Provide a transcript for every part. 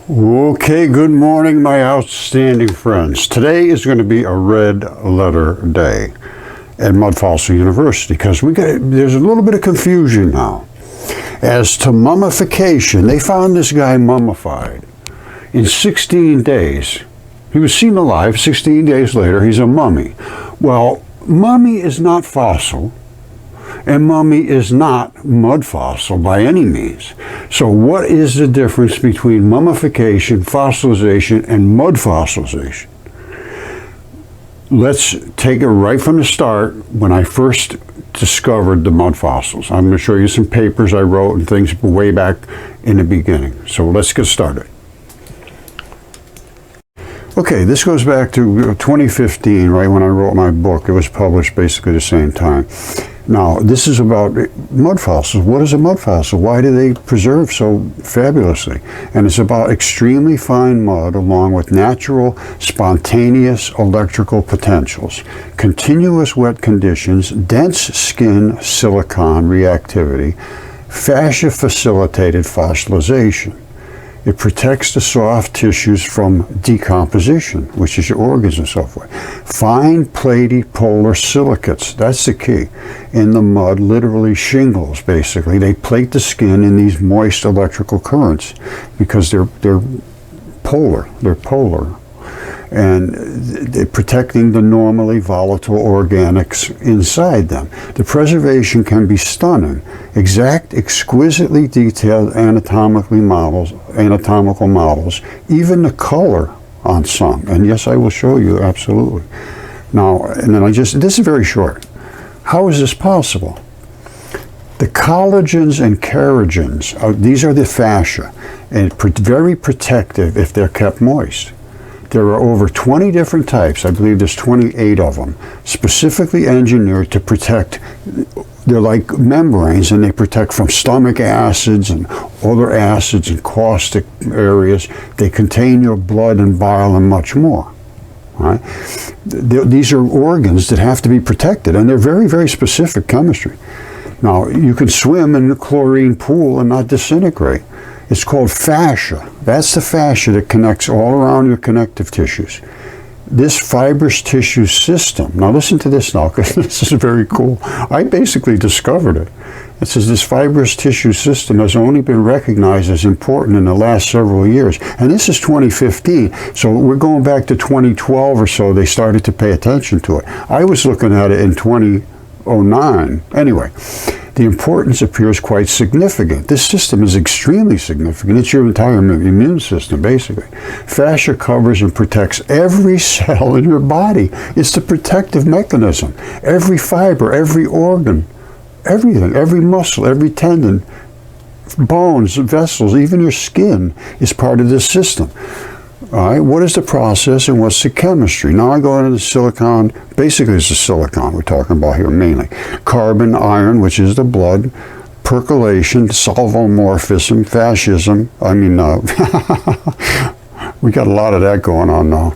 Okay, good morning, my outstanding friends. Today is going to be a red letter day at Mudfossil University because there's a little bit of confusion now as to mummification. They found this guy mummified in 16 days. He was seen alive. 16 days later, he's a mummy. Well, mummy is not fossil, and mummy is not mud fossil by any means. So what is the difference between mummification, fossilization, and mud fossilization? Let's take it right from the start when I first discovered the mud fossils. I'm going to show you some papers I wrote and things way back in the beginning. So let's get started. Okay, this goes back to 2015, right when I wrote my book. It was published basically the same time. Now, this is about mud fossils. What is a mud fossil? Why do they preserve so fabulously? And it's about extremely fine mud along with natural, spontaneous electrical potentials, continuous wet conditions, dense skin silicon reactivity, fascia-facilitated fossilization. It protects the soft tissues from decomposition, which is your organs and so forth. Fine, platy, polar silicates, that's the key. In the mud, literally shingles, basically. They plate the skin in these moist electrical currents because they're polar. They're polar. And they're protecting the normally volatile organics inside them. The preservation can be stunning. Exact, exquisitely detailed anatomical models, even the color on some. And yes, I will show you, absolutely. Now, and then this is very short. How is this possible? The collagens and kerogens, these are the fascia, and very protective if they're kept moist. There are over 20 different types, I believe there's 28 of them, specifically engineered to protect. They're like membranes, and they protect from stomach acids and other acids and caustic areas. They contain your blood and bile and much more. Right? These are organs that have to be protected, and they're very, very specific chemistry. Now, you can swim in a chlorine pool and not disintegrate. It's called fascia. That's the fascia that connects all around your connective tissues. This fibrous tissue system, now listen to this now, because this is very cool. I basically discovered it. It says this fibrous tissue system has only been recognized as important in the last several years. And this is 2015, so we're going back to 2012 or so, they started to pay attention to it. I was looking at it in 2009. Anyway, the importance appears quite significant. This system is extremely significant. It's your entire immune system, basically. Fascia covers and protects every cell in your body. It's the protective mechanism. Every fiber, every organ, everything, every muscle, every tendon, bones, vessels, even your skin is part of this system. All right, what is the process and what's the chemistry? Now I go into the silicon. Basically, it's the silicon we're talking about here mainly. Carbon, iron, which is the blood, percolation, solvomorphism, fascism. We got a lot of that going on now.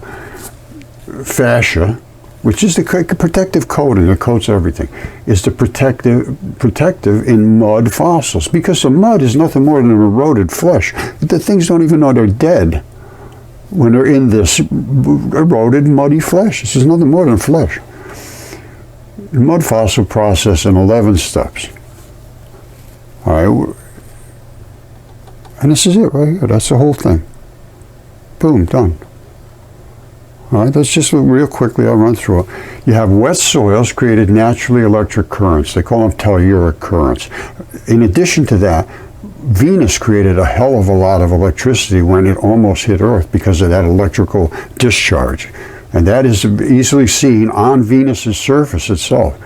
Fascia, which is the protective coating that coats everything, is the protective in mud fossils, because the mud is nothing more than eroded flesh. The things don't even know they're dead when they're in this eroded, muddy flesh. This is nothing more than flesh. The mud fossil process in 11 steps. All right, and this is it right here. That's the whole thing. Boom, done. All right, let's just real quickly, I'll run through it. You have wet soils created naturally electric currents. They call them telluric currents. In addition to that, Venus created a hell of a lot of electricity when it almost hit Earth because of that electrical discharge. And that is easily seen on Venus's surface itself.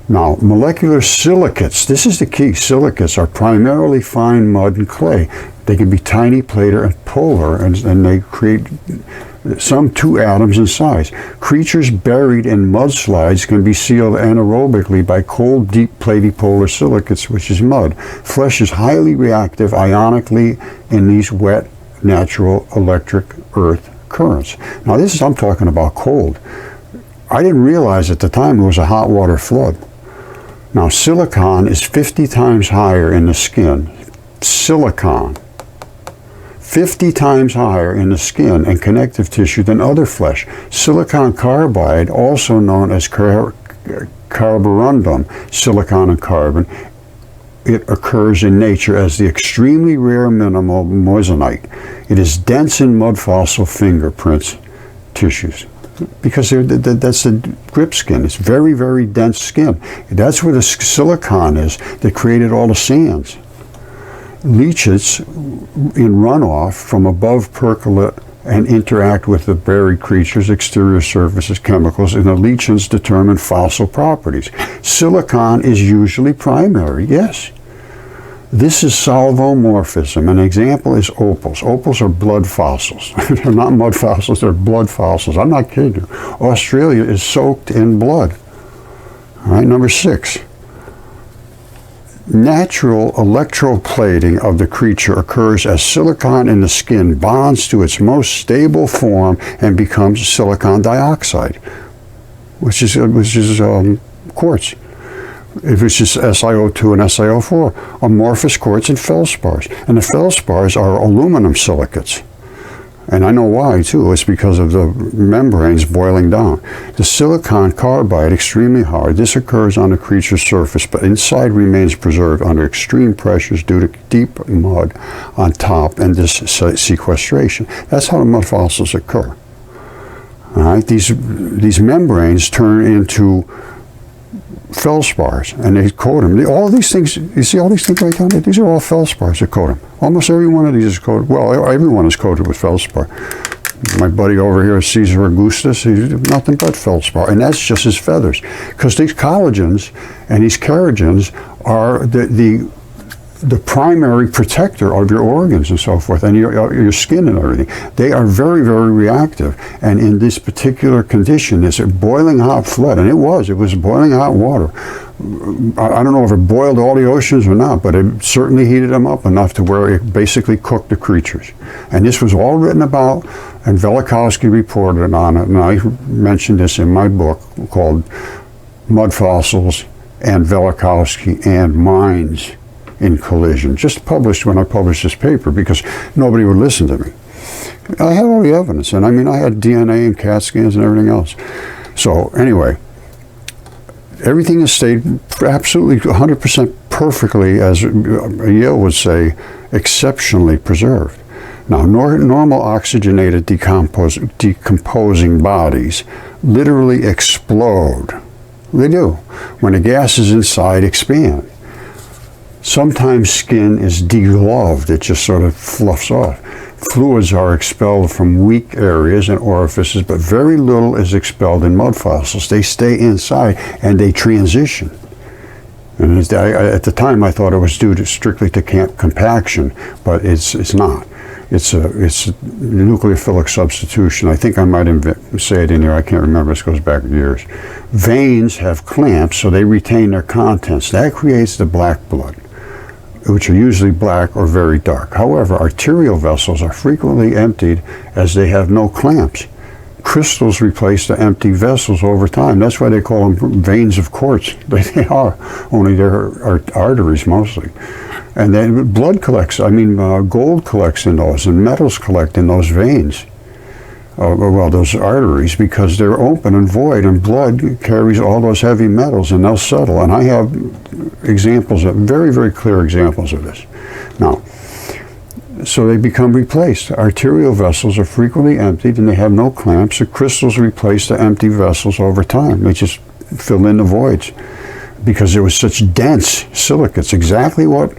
Now, molecular silicates, this is the key. Silicates are primarily fine mud and clay. They can be tiny, planar, and polar, and they create some 2 atoms in size. Creatures buried in mudslides can be sealed anaerobically by cold, deep, platy polar silicates, which is mud. Flesh is highly reactive ionically in these wet, natural electric earth currents. Now this is, I'm talking about cold. I didn't realize at the time it was a hot water flood. Now silicon is 50 times higher in the skin. Silicon. 50 times higher in the skin and connective tissue than other flesh. Silicon carbide, also known as carborundum, silicon and carbon, it occurs in nature as the extremely rare minimal moissanite. It is dense in mud fossil fingerprints tissues because that's the grip skin. It's very, very dense skin. That's where the silicon is that created all the sands. Leaches in runoff from above percolate and interact with the buried creature's exterior surfaces, chemicals, and the leachings determine fossil properties. Silicon is usually primary, yes. This is solvomorphism. An example is opals. Opals are blood fossils. They're not mud fossils, they're blood fossils. I'm not kidding you. Australia is soaked in blood. All right, number 6. Natural electroplating of the creature occurs as silicon in the skin bonds to its most stable form and becomes silicon dioxide, which is quartz. Which is SiO2 and SiO4, amorphous quartz and feldspars. And the feldspars are aluminum silicates. And I know why, too. It's because of the membranes boiling down. The silicon carbide, extremely hard. This occurs on the creature's surface, but inside remains preserved under extreme pressures due to deep mud on top and this sequestration. That's how the mud fossils occur. All right? These membranes turn into feldspars, and they coat them. All these things, you see all these things right down there? These are all feldspars that coat them. Almost every one of these is coated, well, everyone is coated with feldspar. My buddy over here, Caesar Augustus, he's nothing but feldspar, and that's just his feathers. Because these collagens and these kerogens are the primary protector of your organs and so forth, and your skin and everything. They are very, very reactive. And in this particular condition, it's a boiling hot flood, and it was boiling hot water. I don't know if it boiled all the oceans or not, but it certainly heated them up enough to where it basically cooked the creatures. And this was all written about, and Velikovsky reported on it, and I mentioned this in my book called Mudfossils and Velikovsky and Mines in Collision, just published when I published this paper because nobody would listen to me. I had all the evidence, and I mean, I had DNA and CAT scans and everything else. So anyway, everything has stayed absolutely 100% perfectly, as Yale would say, exceptionally preserved. Now, normal oxygenated decomposing bodies literally explode. They do. When the gases inside expand. Sometimes skin is degloved, it just sort of fluffs off. Fluids are expelled from weak areas and orifices, but very little is expelled in mud fossils. They stay inside and they transition. And at the time I thought it was due strictly to compaction, but it's not. It's a nucleophilic substitution. I think I might say it in here, I can't remember, this goes back years. Veins have clamps, so they retain their contents. That creates the black blood, which are usually black or very dark. However, arterial vessels are frequently emptied as they have no clamps. Crystals replace the empty vessels over time. That's why they call them veins of quartz. They are, only they're arteries mostly. And then blood collects, gold collects in those, and metals collect in those veins. Those arteries, because they're open and void, and blood carries all those heavy metals, and they'll settle. And I have examples, very, very clear examples of this. Now, so they become replaced. Arterial vessels are frequently emptied, and they have no clamps. The crystals replace the empty vessels over time. They just fill in the voids because there was such dense silicates. Exactly what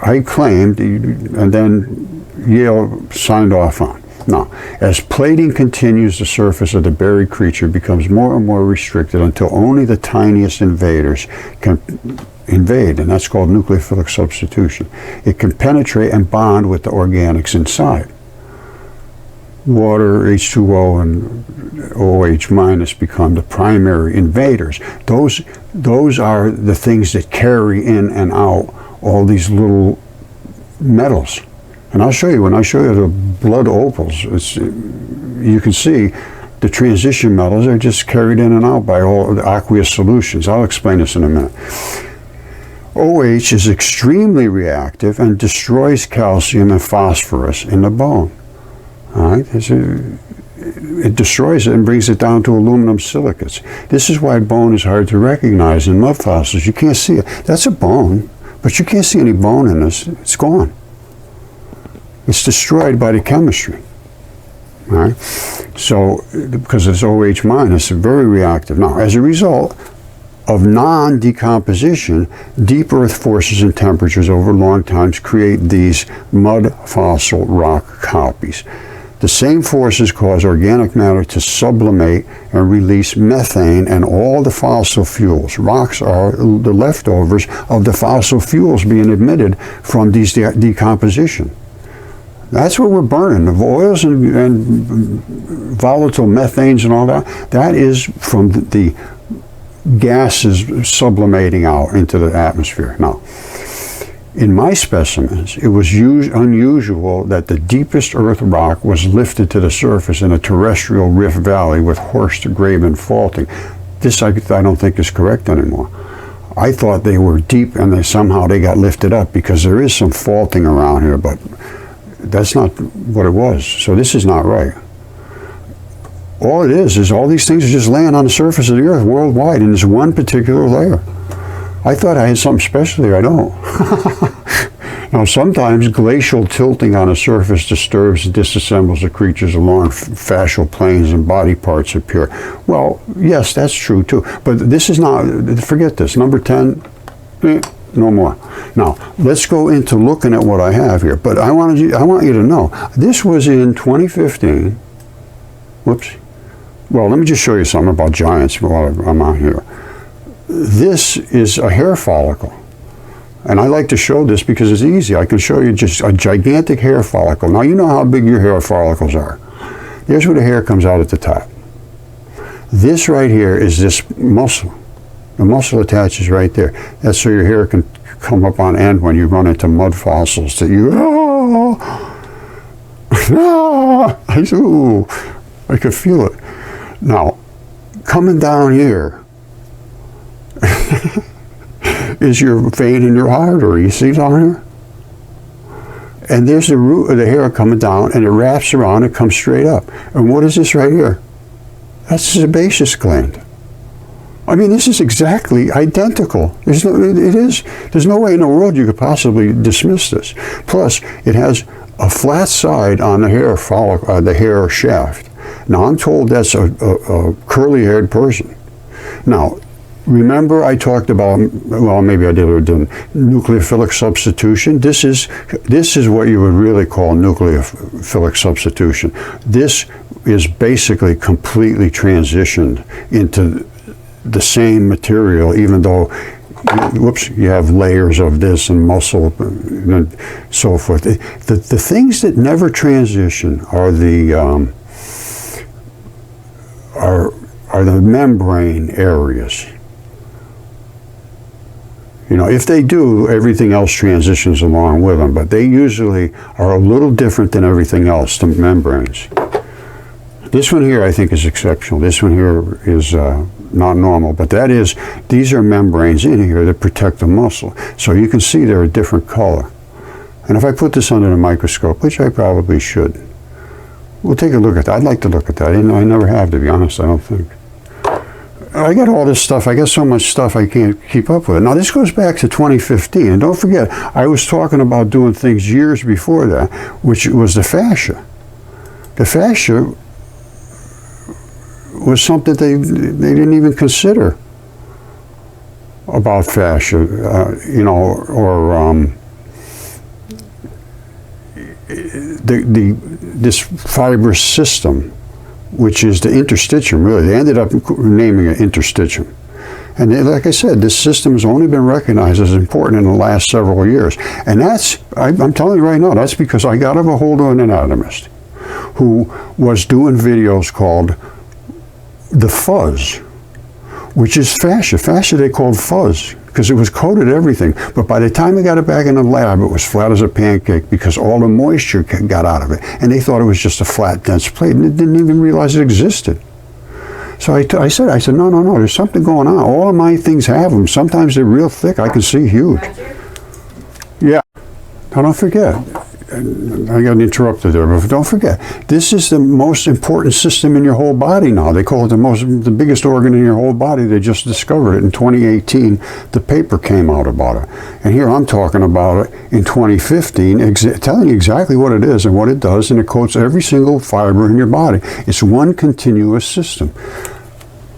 I claimed, and then Yale signed off on. Now, as plating continues, the surface of the buried creature becomes more and more restricted until only the tiniest invaders can invade, and that's called nucleophilic substitution. It can penetrate and bond with the organics inside. Water, H2O, and OH minus become the primary invaders. Those are the things that carry in and out all these little metals. And I'll show you, when I show you the blood opals, you can see the transition metals are just carried in and out by all the aqueous solutions. I'll explain this in a minute. OH is extremely reactive and destroys calcium and phosphorus in the bone. All right? It destroys it and brings it down to aluminum silicates. This is why bone is hard to recognize in mud fossils. You can't see it. That's a bone, but you can't see any bone in this. It's gone. It's destroyed by the chemistry. All right? So, because it's OH minus, it's very reactive. Now, as a result of non-decomposition, deep earth forces and temperatures over long times create these mud fossil rock copies. The same forces cause organic matter to sublimate and release methane and all the fossil fuels. Rocks are the leftovers of the fossil fuels being emitted from these decomposition. That's what we're burning. The oils and volatile methanes and all that, that is from the gases sublimating out into the atmosphere. Now, in my specimens, it was unusual that the deepest earth rock was lifted to the surface in a terrestrial rift valley with horst-graben faulting. This I don't think is correct anymore. I thought they were deep and somehow they got lifted up because there is some faulting around here, but that's not what it was. So this is not right. All it is all these things are just laying on the surface of the earth worldwide in this one particular layer. I thought I had something special here. I don't. Now, sometimes glacial tilting on a surface disturbs and disassembles the creatures along fascial planes and body parts appear. Well, yes, that's true too. But this is not, forget this. Number 10, no more. Now, let's go into looking at what I have here. But I want you to know, this was in 2015. Whoops. Well, let me just show you something about giants while I'm on here. This is a hair follicle. And I like to show this because it's easy. I can show you just a gigantic hair follicle. Now, you know how big your hair follicles are. Here's where the hair comes out at the top. This right here is this muscle. The muscle attaches right there. That's so your hair can come up on end when you run into mud fossils that you, I could feel it. Now, coming down here is your vein in your artery. You see down here? And there's the root of the hair coming down, and it wraps around and comes straight up. And what is this right here? That's the sebaceous gland. I mean, this is exactly identical. There's no way in the world you could possibly dismiss this. Plus, it has a flat side on the hair follicle, the hair shaft. Now, I'm told that's a curly-haired person. Now, remember I talked about, well, maybe I did or didn't, nucleophilic substitution. This is what you would really call nucleophilic substitution. This is basically completely transitioned into the same material, even though, whoops, you have layers of this and muscle and so forth. The things that never transition are the membrane areas. You know, if they do, everything else transitions along with them, but they usually are a little different than everything else, the membranes. This one here I think is exceptional. This one here is not normal, but these are membranes in here that protect the muscle. So you can see they're a different color. And if I put this under the microscope, which I probably should, we'll take a look at that. I'd like to look at that. I never have, to be honest, I don't think. I got all this stuff. I got so much stuff I can't keep up with it. Now, this goes back to 2015. And don't forget, I was talking about doing things years before that, which was the fascia. The fascia was something they didn't even consider about fascia, this fibrous system, which is the interstitium, really. They ended up naming it interstitium. And like I said, this system has only been recognized as important in the last several years. And I'm telling you right now, that's because I got a hold of an anatomist who was doing videos called the fuzz, which is fascia. Fascia they called fuzz because it was coated everything. But by the time they got it back in the lab, it was flat as a pancake because all the moisture got out of it. And they thought it was just a flat, dense plate, and they didn't even realize it existed. So I said, no, there's something going on. All of my things have them. Sometimes they're real thick. I can see huge. Yeah. Now don't forget. I got interrupted there, but don't forget, this is the most important system in your whole body now. They call it the biggest organ in your whole body. They just discovered it in 2018. The paper came out about it. And here I'm talking about it in 2015, telling you exactly what it is and what it does, and it coats every single fiber in your body. It's one continuous system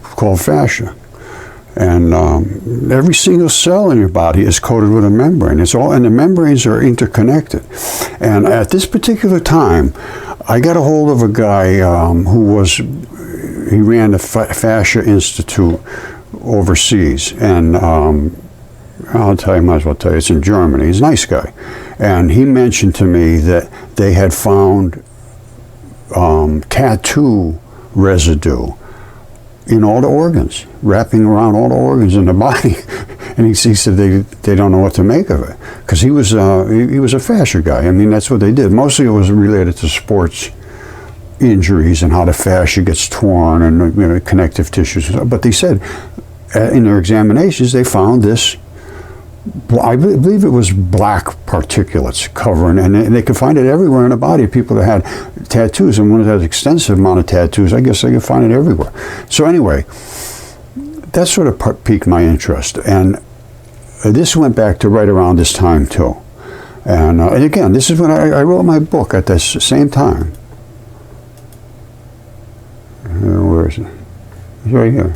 called fascia. And every single cell in your body is coated with a membrane. And the membranes are interconnected. And at this particular time, I got a hold of a guy he ran the Fascia Institute overseas. And I'll tell you, might as well tell you, it's in Germany. He's a nice guy. And he mentioned to me that they had found tattoo residue in all the organs, wrapping around all the organs in the body. And he said they don't know what to make of it. Because he was a fascia guy. I mean, that's what they did. Mostly it was related to sports injuries and how the fascia gets torn and connective tissues. But they said in their examinations they found this, I believe it was black particulates covering, and they could find it everywhere in the body. People that had tattoos, and one that had an extensive amount of tattoos, I guess they could find it everywhere. So anyway, that sort of piqued my interest, and this went back to right around this time too. And again, this is when I wrote my book at this same time. Where is it? It's right here.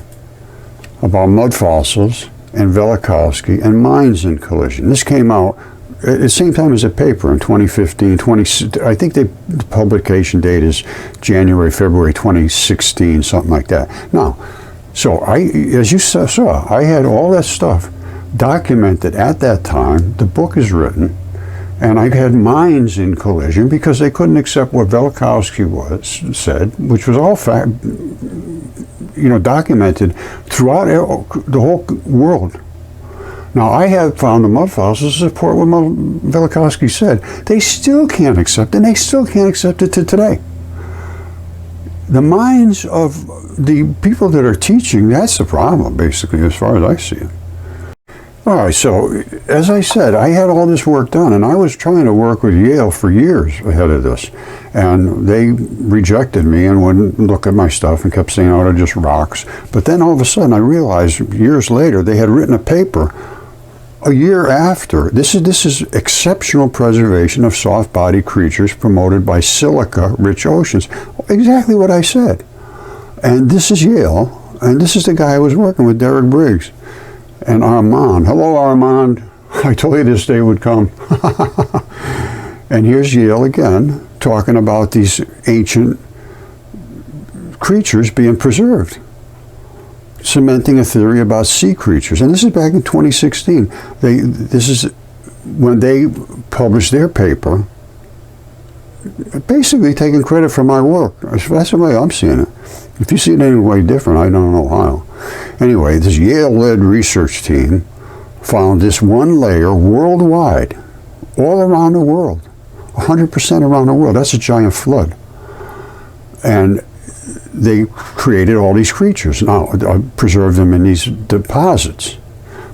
About mud fossils and Velikovsky and mines in collision. This came out at the same time as the paper in 2015. I think the publication date is January, February 2016, something like that. Now, so as you saw, I had all that stuff documented at that time. The book is written, and I had mines in collision because they couldn't accept what Velikovsky said, which was all fact, documented throughout the whole world. Now, I have found the mud fossils to support what Velikovsky said. They still can't accept it, and they still can't accept it to today. The minds of the people that are teaching, that's the problem, basically, as far as I see it. All right, so as I said, I had all this work done, and I was trying to work with Yale for years ahead of this, and they rejected me and wouldn't look at my stuff and kept saying, oh, they're just rocks. But then all of a sudden I realized years later they had written a paper a year after. This is exceptional preservation of soft-bodied creatures promoted by silica-rich oceans. Exactly what I said. And this is Yale, and this is the guy I was working with, Derek Briggs. And Armand. Hello, Armand. I told you this day would come. And here's Yale again, talking about these ancient creatures being preserved, cementing a theory about sea creatures. And this is back in 2016. This is when they published their paper, basically taking credit for my work. That's the way I'm seeing it. If you see it any way different, I don't know how. Anyway, this Yale-led research team found this one layer worldwide, all around the world, 100% around the world. That's a giant flood. And they created all these creatures. Now, preserved them in these deposits.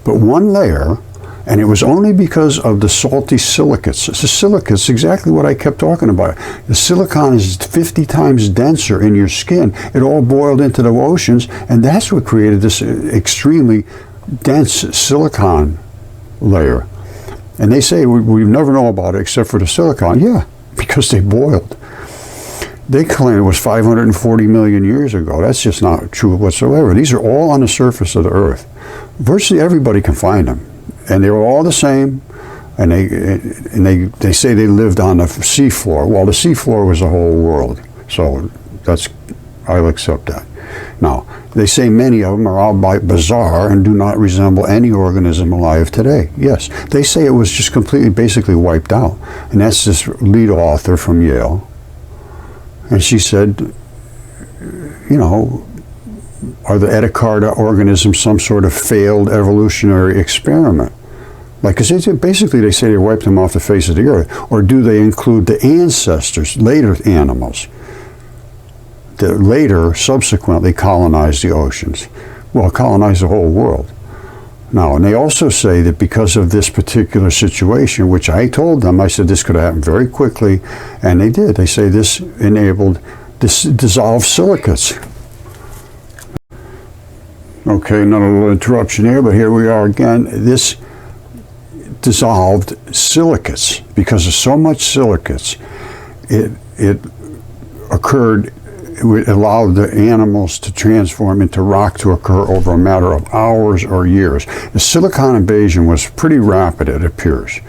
But one layer, and it was only because of the salty silicates. The silicates, exactly what I kept talking about. The silicon is 50 times denser in your skin. It all boiled into the oceans, and that's what created this extremely dense silicon layer. And they say we never know about it except for the silicon. Yeah, because they boiled. They claim it was 540 million years ago. That's just not true whatsoever. These are all on the surface of the Earth. Virtually everybody can find them. And they were all the same, and they say they lived on the seafloor. Well, the seafloor was the whole world, so I'll accept that. Now, they say many of them are all bizarre and do not resemble any organism alive today. Yes, they say it was just basically wiped out, and that's this lead author from Yale. And she said, are the Ediacarta organisms some sort of failed evolutionary experiment? Basically they say they wiped them off the face of the earth. Or do they include the ancestors, later animals? that later, subsequently colonized the oceans. Well, colonized the whole world. Now, and they also say that because of this particular situation, which I told them, I said this could happen very quickly, and they did. They say this enabled this dissolved silicates. Okay, another little interruption here, but here we are again. This dissolved silicates, because of so much silicates, it occurred. It allowed the animals to transform into rock to occur over a matter of hours or years. The silicon invasion was pretty rapid, it appears.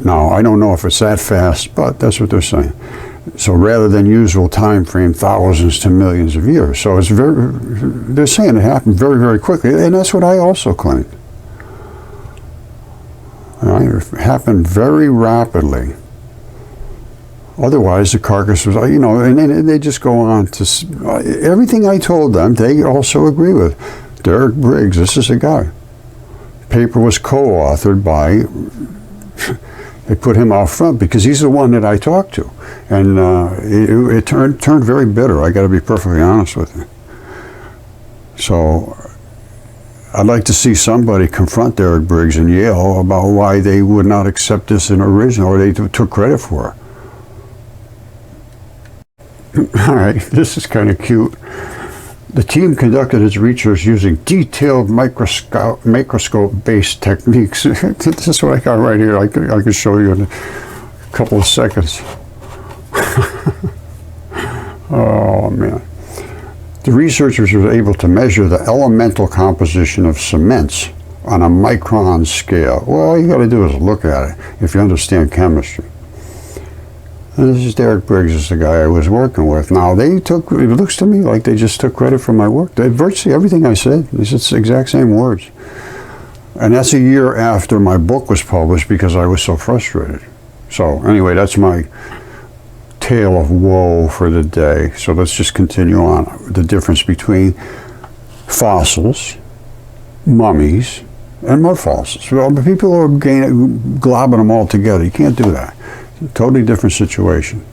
Now, I don't know if it's that fast, but that's what they're saying. So rather than usual time frame, thousands to millions of years. So it's they're saying it happened very, very quickly, and that's what I also claimed. It happened very rapidly. Otherwise, the carcass was, and they just go on to, everything I told them, they also agree with. Derek Briggs, this is a guy. Paper was co-authored by, they put him out front because he's the one that I talked to. And it turned very bitter, I got to be perfectly honest with you. So, I'd like to see somebody confront Derek Briggs and Yale about why they would not accept this in original, or they took credit for it. All right, this is kind of cute. The team conducted its research using detailed microscope-based techniques. This is what I got right here. I can show you in a couple of seconds. Oh, man. The researchers were able to measure the elemental composition of cements on a micron scale. Well, all you got to do is look at it if you understand chemistry. And this is Derek Briggs, is the guy I was working with. Now, it looks to me like they just took credit for my work. Virtually everything I said, it's the exact same words. And that's a year after my book was published because I was so frustrated. So anyway, that's my tale of woe for the day. So let's just continue on. The difference between fossils, mummies, and mud fossils. Well, people are globbing them all together. You can't do that. Totally different situation.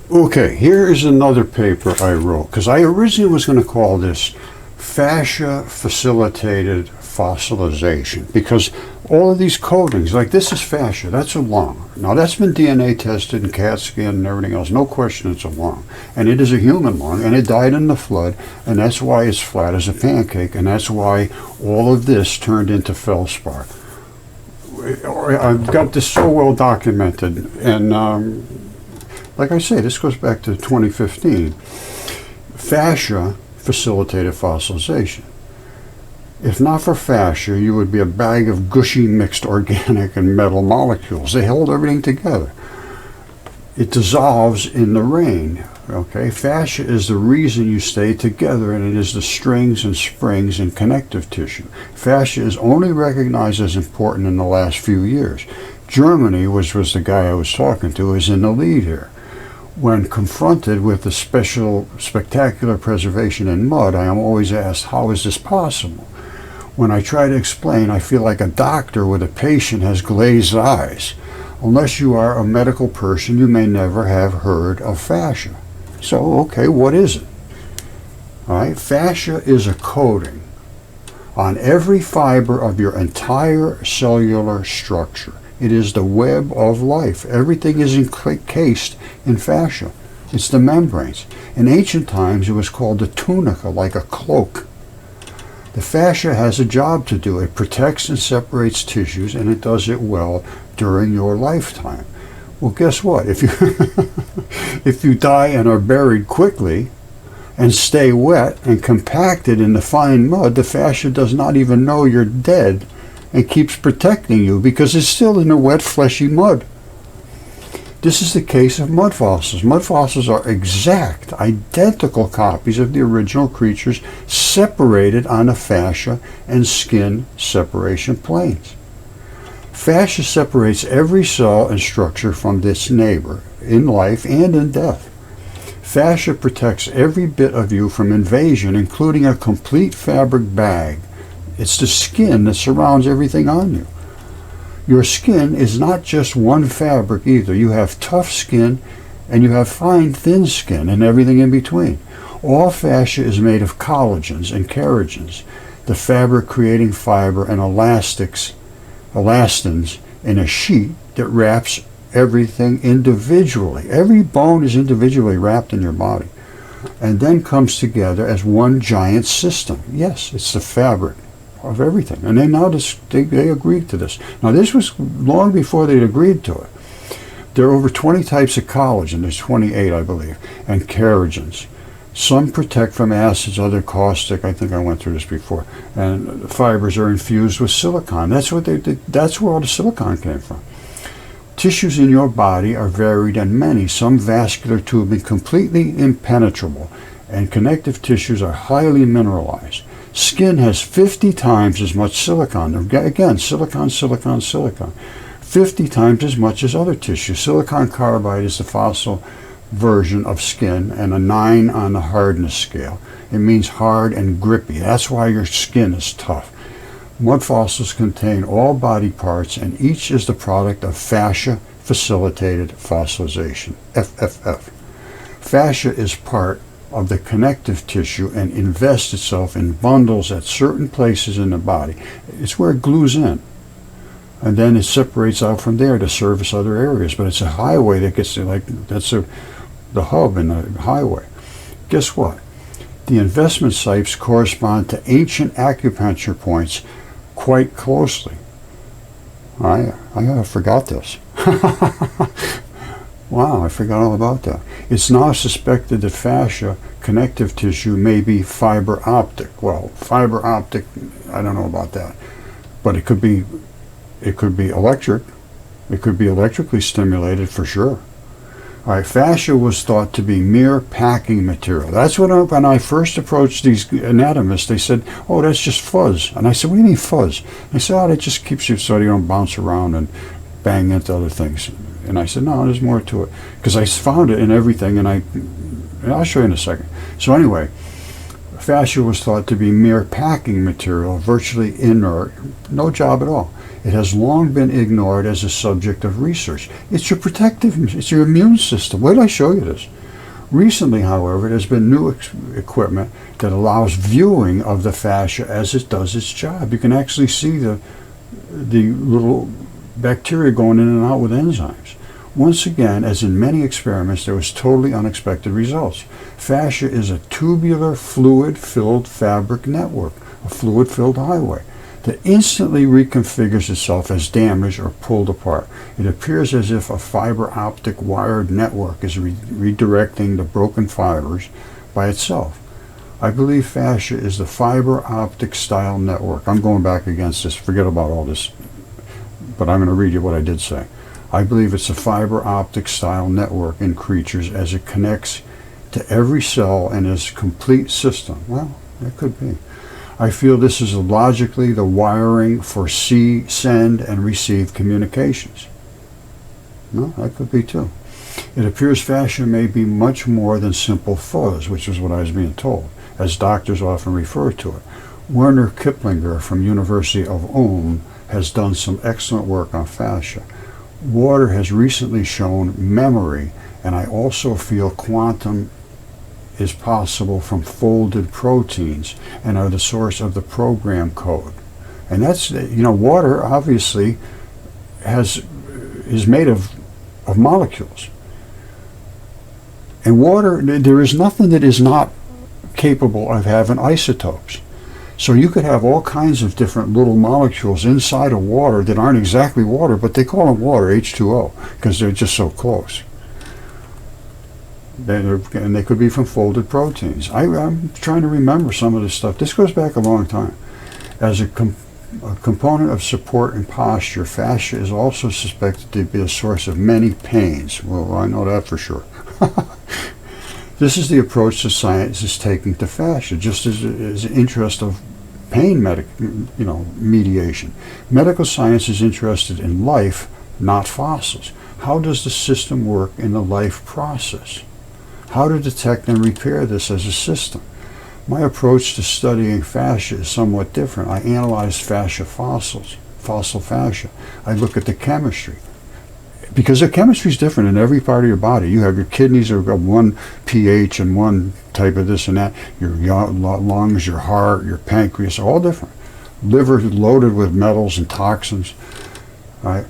Okay, here is another paper I wrote, because I originally was going to call this fascia facilitated fossilization, because all of these coatings, like this is fascia, that's a lung. Now that's been DNA tested and CAT scan and everything else, no question it's a lung. And it is a human lung, and it died in the flood, and that's why it's flat as a pancake, and that's why all of this turned into feldspar. I've got this so well documented, and like I say, this goes back to 2015. Fascia facilitated fossilization. If not for fascia, you would be a bag of gushy mixed organic and metal molecules. They hold everything together. It dissolves in the rain. Okay, fascia is the reason you stay together, and it is the strings and springs and connective tissue. Fascia is only recognized as important in the last few years. Germany, which was the guy I was talking to, is in the lead here. When confronted with the spectacular preservation in mud, I am always asked, how is this possible? When I try to explain, I feel like a doctor with a patient has glazed eyes. Unless you are a medical person, you may never have heard of fascia. So, okay, what is it? All right, fascia is a coating on every fiber of your entire cellular structure. It is the web of life. Everything is encased in fascia. It's the membranes. In ancient times, it was called a tunica, like a cloak. The fascia has a job to do. It protects and separates tissues, and it does it well during your lifetime. Well, guess what? If you die and are buried quickly and stay wet and compacted in the fine mud, the fascia does not even know you're dead and keeps protecting you because it's still in the wet, fleshy mud. This is the case of mud fossils. Mud fossils are exact, identical copies of the original creatures separated on the fascia and skin separation planes. Fascia separates every cell and structure from its neighbor in life and in death. Fascia protects every bit of you from invasion, including a complete fabric bag. It's the skin that surrounds everything on you. Your skin is not just one fabric either. You have tough skin and you have fine, thin skin and everything in between. All fascia is made of collagens and keragens, the fabric-creating fiber and elastins in a sheet that wraps everything individually. Every bone is individually wrapped in your body, and then comes together as one giant system. Yes, it's the fabric of everything. And they agreed to this. Now, this was long before they'd agreed to it. There are over 20 types of collagen. There's 28, I believe, and keragens. Some protect from acids, other caustic. I think I went through this before. And the fibers are infused with silicon. That's what they did. That's where all the silicon came from. Tissues in your body are varied and many. Some vascular tubing completely impenetrable, and connective tissues are highly mineralized. Skin has 50 times as much silicon. Again, silicon, silicon, silicon. 50 times as much as other tissues. Silicon carbide is the fossil version of skin, and a 9 on the hardness scale. It means hard and grippy. That's why your skin is tough. Mud fossils contain all body parts, and each is the product of fascia-facilitated fossilization, FFF. Fascia is part of the connective tissue and invests itself in bundles at certain places in the body. It's where it glues in, and then it separates out from there to service other areas. But it's a highway that gets the hub in the highway. Guess what? The investment sites correspond to ancient acupuncture points quite closely. I forgot this. Wow, I forgot all about that. It's now suspected that fascia, connective tissue, may be fiber optic. Well, fiber optic, I don't know about that. But it could be electric. It could be electrically stimulated for sure. All right, fascia was thought to be mere packing material. That's when I first approached these anatomists, they said, oh, that's just fuzz. And I said, what do you mean fuzz? They said, oh, that just keeps you so you don't bounce around and bang into other things. And I said, no, there's more to it. Because I found it in everything, and I'll show you in a second. So anyway, fascia was thought to be mere packing material, virtually inert, no job at all. It has long been ignored as a subject of research. It's your it's your immune system. Wait till I show you this. Recently, however, there's been new equipment that allows viewing of the fascia as it does its job. You can actually see the little bacteria going in and out with enzymes. Once again, as in many experiments, there was totally unexpected results. Fascia is a tubular, fluid-filled fabric network, a fluid-filled highway, that instantly reconfigures itself as damaged or pulled apart. It appears as if a fiber optic wired network is redirecting the broken fibers by itself. I believe fascia is the fiber optic style network. I'm going back against this. Forget about all this. But I'm going to read you what I did say. I believe it's a fiber optic style network in creatures as it connects to every cell and is a complete system. Well, that could be. I feel this is logically the wiring for send and receive communications. No, that could be too. It appears fascia may be much more than simple fuzz, which is what I was being told, as doctors often refer to it. Werner Kiplinger from University of Ulm has done some excellent work on fascia. Water has recently shown memory, and I also feel quantum is possible from folded proteins and are the source of the program code. And that's, water obviously is made of molecules. And water, there is nothing that is not capable of having isotopes. So you could have all kinds of different little molecules inside of water that aren't exactly water, but they call them water, H2O, because they're just so close. And they could be from folded proteins. I'm trying to remember some of this stuff. This goes back a long time. As a component of support and posture, fascia is also suspected to be a source of many pains. Well, I know that for sure. This is the approach that science is taking to fascia, just as an interest of pain mediation. Medical science is interested in life, not fossils. How does the system work in the life process? How to detect and repair this as a system? My approach to studying fascia is somewhat different. I analyze fascia fossils, fossil fascia. I look at the chemistry. because the chemistry is different in every part of your body. You have your kidneys are got one pH and one type of this and that. Your lungs, your heart, your pancreas are all different. Liver loaded with metals and toxins. Right?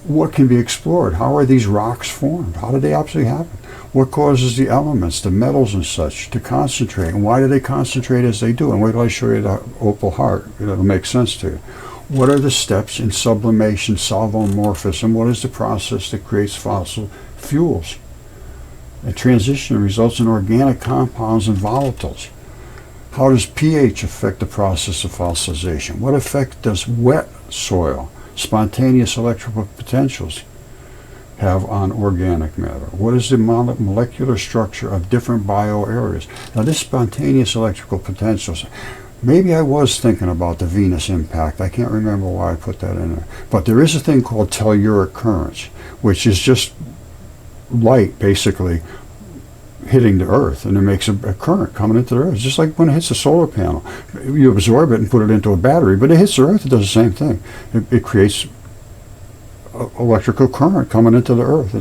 What can be explored? How are these rocks formed? How did they actually happen? What causes the elements, the metals and such, to concentrate? And why do they concentrate as they do? And wait till I show you the opal heart. It'll make sense to you. What are the steps in sublimation, solvomorphism? What is the process that creates fossil fuels? And transition results in organic compounds and volatiles. How does pH affect the process of fossilization? What effect does wet soil, spontaneous electrical potentials, have on organic matter? What is the molecular structure of different bio areas? Now, this spontaneous electrical potentials, maybe I was thinking about the Venus impact. I can't remember why I put that in there. But there is a thing called telluric currents, which is just light, basically, hitting the Earth, and it makes a current coming into the Earth. It's just like when it hits a solar panel. You absorb it and put it into a battery, but it hits the Earth, it does the same thing. It creates electrical current coming into the Earth.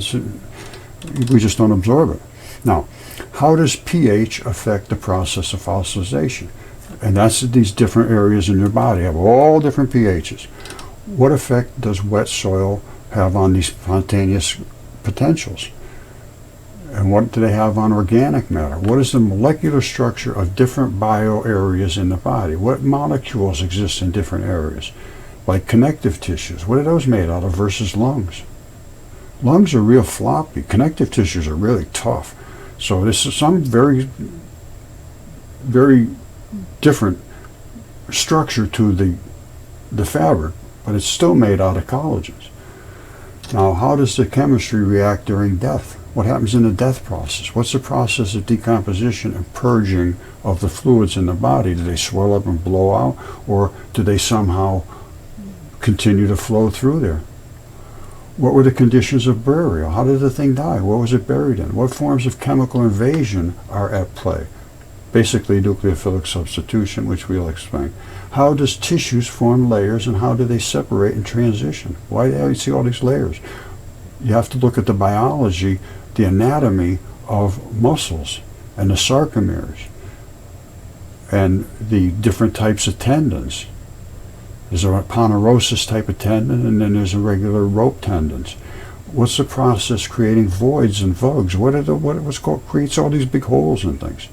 We just don't absorb it. Now, how does pH affect the process of fossilization? And that's these different areas in your body have all different pHs. What effect does wet soil have on these spontaneous potentials? And what do they have on organic matter? What is the molecular structure of different bio areas in the body? What molecules exist in different areas? Like connective tissues. What are those made out of versus lungs? Lungs are real floppy. Connective tissues are really tough. So this is some very, very different structure to the fabric, but it's still made out of collagens. Now, how does the chemistry react during death? What happens in the death process? What's the process of decomposition and purging of the fluids in the body? Do they swell up and blow out, or do they somehow continue to flow through there? What were the conditions of burial? How did the thing die? What was it buried in? What forms of chemical invasion are at play? Basically nucleophilic substitution, which we'll explain. How does tissues form layers, and how do they separate and transition? Why do you see all these layers? You have to look at the biology, the anatomy of muscles and the sarcomeres and the different types of tendons. There's a ponerosis type of tendon, and then there's a regular rope tendons. What's the process creating voids and vugs? What creates all these big holes and things?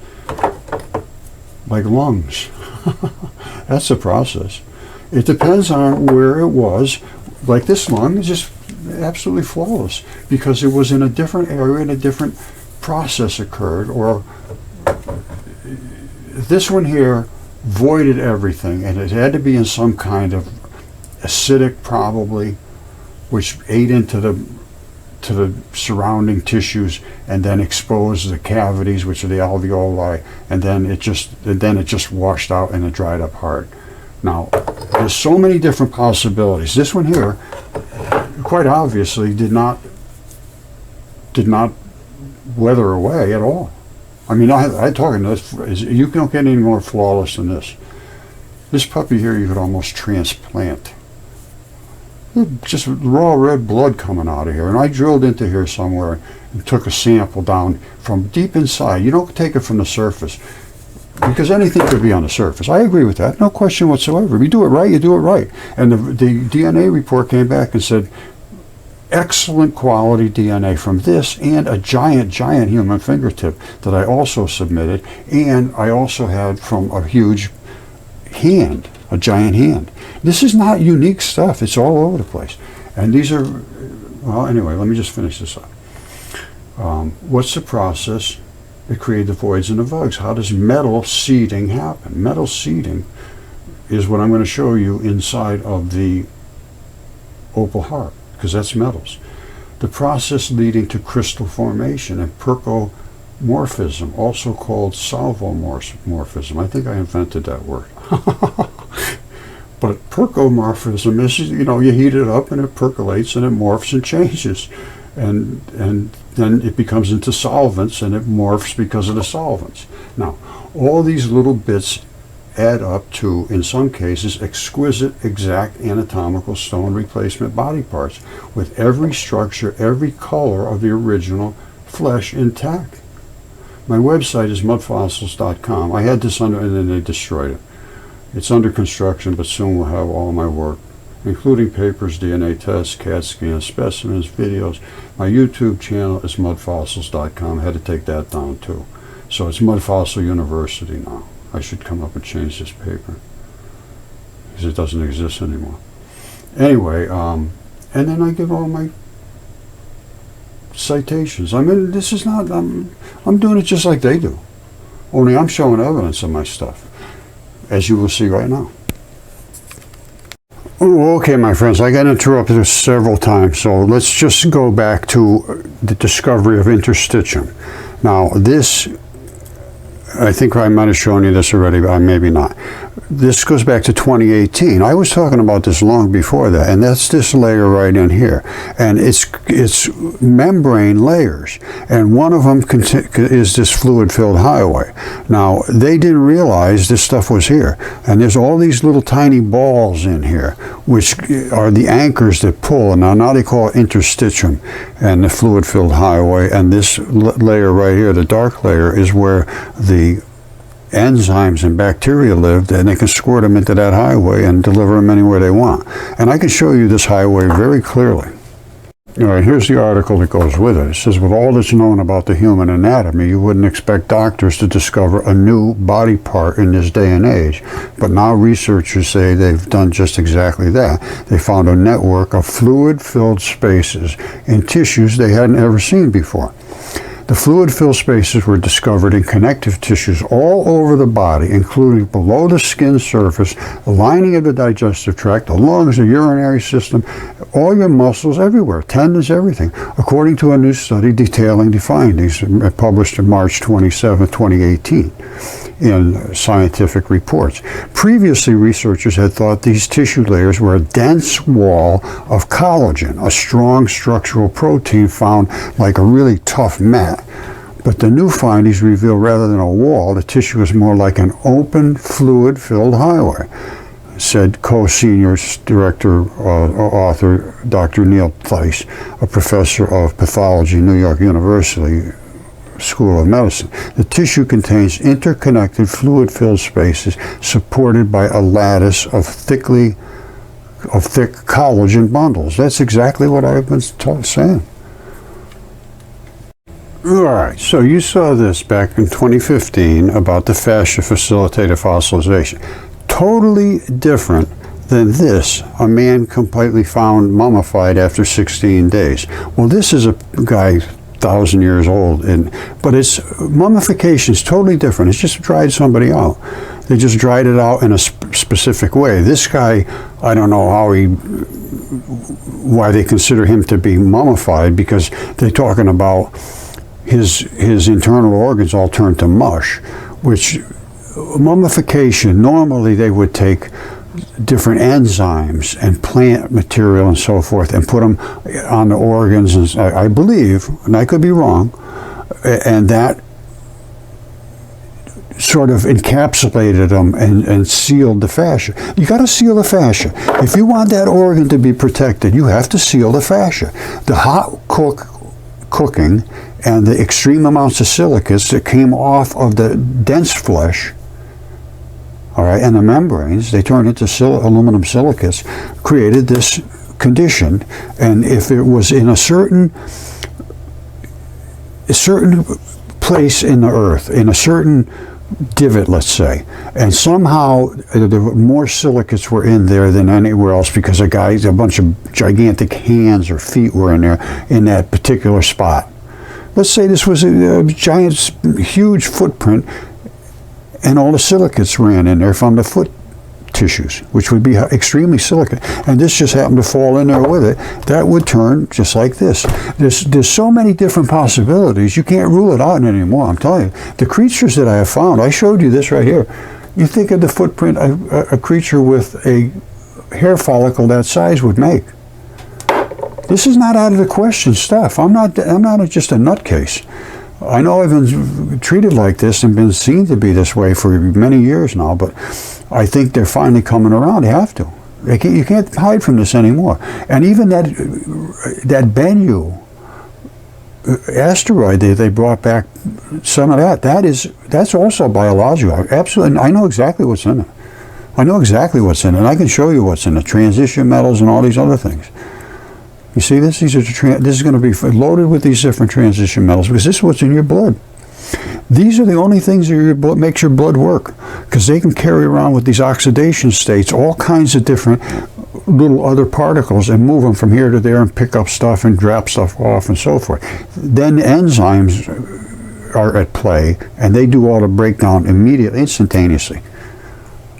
Like lungs. That's the process. It depends on where it was. Like this lung is just absolutely flawless because it was in a different area and a different process occurred. Or this one here voided everything, and it had to be in some kind of acidic, probably, which ate into the surrounding tissues and then exposed the cavities, which are the alveoli, and then it just washed out and it dried up hard. Now, there's so many different possibilities. This one here, quite obviously, did not weather away at all. I mean, I'm talking this. You don't get any more flawless than this. This puppy here, you could almost transplant. Just raw red blood coming out of here. And I drilled into here somewhere and took a sample down from deep inside. You don't take it from the surface, because anything could be on the surface. I agree with that. No question whatsoever. If you do it right, you do it right. And the DNA report came back and said, excellent quality DNA from this and a giant human fingertip that I also submitted. And I also had from a huge hand, a giant hand. This is not unique stuff. It's all over the place. And these are, well, anyway, let me just finish this up. What's the process that created the voids and the vugs? How does metal seeding happen? Metal seeding is what I'm going to show you inside of the opal heart, because that's metals. The process leading to crystal formation and percomorphism, also called solvomorphism. I think I invented that word. But percomorphism is, you heat it up and it percolates and it morphs and changes. And then it becomes into solvents and it morphs because of the solvents. Now, all these little bits add up to, in some cases, exquisite, exact anatomical stone replacement body parts with every structure, every color of the original flesh intact. My website is mudfossils.com. I had this under, and then they destroyed it. It's under construction, but soon we'll have all my work, including papers, DNA tests, CAT scans, specimens, videos. My YouTube channel is mudfossils.com. I had to take that down too. So it's Mudfossil University now. I should come up and change this paper because it doesn't exist anymore. Anyway, and then I give all my citations. I mean, this is not, I'm doing it just like they do. Only I'm showing evidence of my stuff, as you will see right now. Oh, okay, my friends, I got interrupted several times, so let's just go back to the discovery of interstitium. Now, this, I think I might have shown you this already, but maybe not. This goes back to 2018. I was talking about this long before that, and that's this layer right in here. And it's membrane layers, and one of them is this fluid-filled highway. Now, they didn't realize this stuff was here, and there's all these little tiny balls in here, which are the anchors that pull. And now they call it interstitium, and the fluid-filled highway, and this layer right here, the dark layer, is where the enzymes and bacteria lived, and they can squirt them into that highway and deliver them anywhere they want. And I can show you this highway very clearly. All right, here's the article that goes with it. It says, with all that's known about the human anatomy, you wouldn't expect doctors to discover a new body part in this day and age. But now researchers say they've done just exactly that. They found a network of fluid-filled spaces in tissues they hadn't ever seen before. The fluid-filled spaces were discovered in connective tissues all over the body, including below the skin surface, the lining of the digestive tract, the lungs, the urinary system, all your muscles, everywhere, tendons, everything, according to a new study detailing the findings published in March 27, 2018 in Scientific Reports. Previously, researchers had thought these tissue layers were a dense wall of collagen, a strong structural protein found like a really tough mat. But the new findings reveal rather than a wall, the tissue is more like an open, fluid-filled highway, said co-senior director, author Dr. Neil Theis, a professor of pathology, New York University School of Medicine. The tissue contains interconnected fluid-filled spaces supported by a lattice of thick collagen bundles. That's exactly what I've been saying. All right, so you saw this back in 2015 about the fascia-facilitated fossilization. Totally different than this, a man completely found mummified after 16 days. Well, this is a guy 1,000 years old, but its mummification is totally different. It's just dried somebody out. They just dried it out in a specific way. This guy, I don't know why they consider him to be mummified, because they're talking about his internal organs all turned to mush, which mummification, normally they would take different enzymes and plant material and so forth and put them on the organs, and I believe, and I could be wrong, and that sort of encapsulated them and sealed the fascia. You got to seal the fascia. If you want that organ to be protected, you have to seal the fascia. The hot cooking and the extreme amounts of silicates that came off of the dense flesh, all right, and the membranes, they turned into aluminum silicates, created this condition. And if it was in a certain place in the earth, in a certain divot, let's say, and somehow more silicates were in there than anywhere else because a bunch of gigantic hands or feet were in there in that particular spot. Let's say this was a giant, huge footprint, and all the silicates ran in there from the foot tissues, which would be extremely silicate, and this just happened to fall in there with it. That would turn just like this. There's so many different possibilities, you can't rule it out anymore. I'm telling you, the creatures that I have found, I showed you this right here. You think of the footprint a creature with a hair follicle that size would make. This is not out of the question stuff. I'm not just a nutcase. I know I've been treated like this and been seen to be this way for many years now, but I think they're finally coming around. They have to. You can't hide from this anymore. And even that Bennu asteroid they brought back, some of that's also biological. Absolutely, I know exactly what's in it. I know exactly what's in it. And I can show you what's in it. Transition metals and all these other things. You see this? This is going to be loaded with these different transition metals because this is what's in your blood. These are the only things that makes your blood work, because they can carry around with these oxidation states all kinds of different little other particles and move them from here to there and pick up stuff and drop stuff off and so forth. Then enzymes are at play, and they do all the breakdown immediately, instantaneously.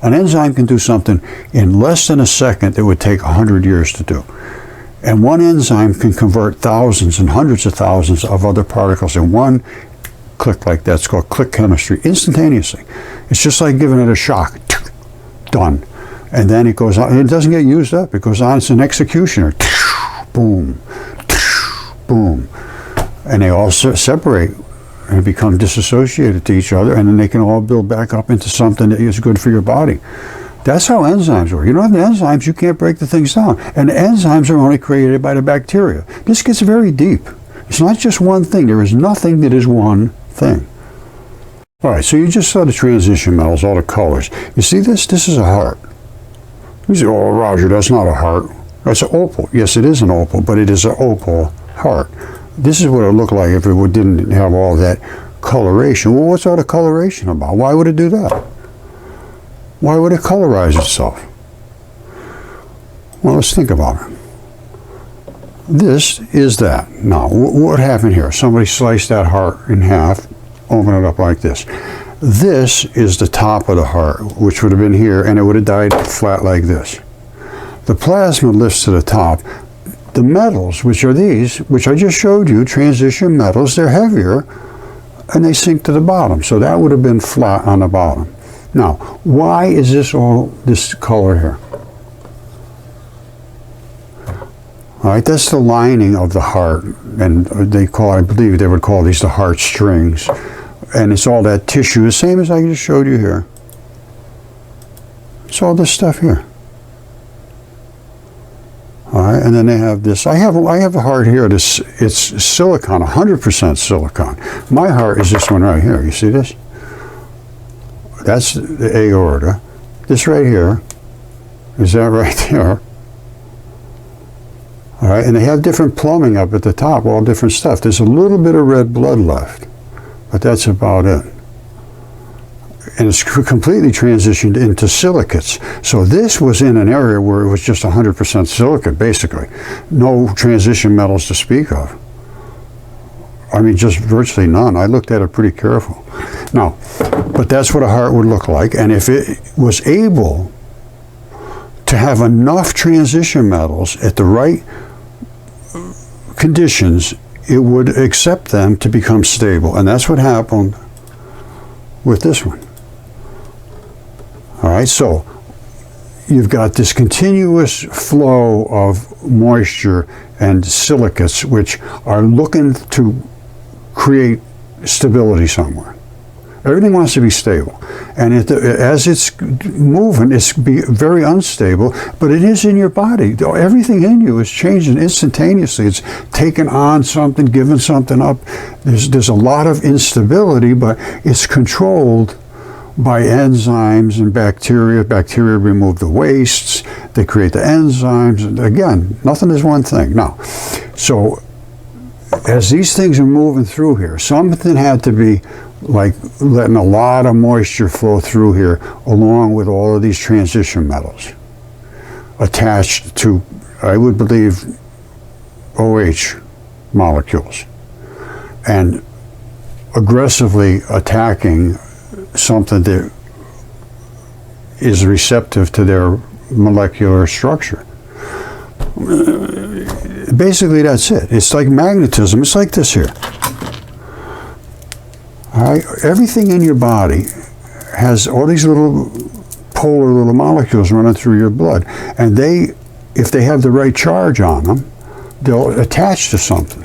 An enzyme can do something in less than a second that would take 100 years to do. And one enzyme can convert thousands and hundreds of thousands of other particles in one click like that. It's called click chemistry, instantaneously. It's just like giving it a shock. Done. And then it goes on. It doesn't get used up. It goes on. It's an executioner. Boom. Boom. And they all separate and become disassociated to each other, and then they can all build back up into something that is good for your body. That's how enzymes work. You don't have the enzymes, you can't break the things down. And the enzymes are only created by the bacteria. This gets very deep. It's not just one thing. There is nothing that is one thing. All right, so you just saw the transition metals, all the colors. You see this? This is a heart. You say, oh, Roger, that's not a heart. That's an opal. Yes, it is an opal, but it is an opal heart. This is what it would look like if it didn't have all that coloration. Well, what's all the coloration about? Why would it do that? Why would it colorize itself? Well, let's think about it. This is that. Now, what happened here? Somebody sliced that heart in half, open it up like this. This is the top of the heart, which would have been here, and it would have died flat like this. The plasma lifts to the top. The metals, which are these, which I just showed you, transition metals, they're heavier, and they sink to the bottom. So that would have been flat on the bottom. Now, why is this color here? All right, that's the lining of the heart, and I believe they would call these the heart strings. And it's all that tissue, the same as I just showed you here. It's all this stuff here. All right, and then they have this. I have the heart here. It's silicon, 100% silicon. My heart is this one right here. You see this? That's the aorta. This right here is that right there. All right, and they have different plumbing up at the top, all different stuff. There's a little bit of red blood left, but that's about it. And it's completely transitioned into silicates. So this was in an area where it was just 100% silicate, basically. No transition metals to speak of. I mean, just virtually none. I looked at it pretty careful. Now, but that's what a heart would look like. And if it was able to have enough transition metals at the right conditions, it would accept them to become stable. And that's what happened with this one. All right, so you've got this continuous flow of moisture and silicates which are looking to create stability somewhere. Everything wants to be stable. And as it's moving, it's very unstable, but it is in your body. Everything in you is changing instantaneously. It's taking on something, giving something up. There's a lot of instability, but it's controlled by enzymes and bacteria. Bacteria remove the wastes. They create the enzymes. And again, nothing is one thing. Now, so as these things are moving through here, something had to be like letting a lot of moisture flow through here along with all of these transition metals attached to, I would believe, OH molecules, and aggressively attacking something that is receptive to their molecular structure. Basically, that's it. It's like magnetism. It's like this here. All right? Everything in your body has all these little polar little molecules running through your blood, and if they have the right charge on them, they'll attach to something.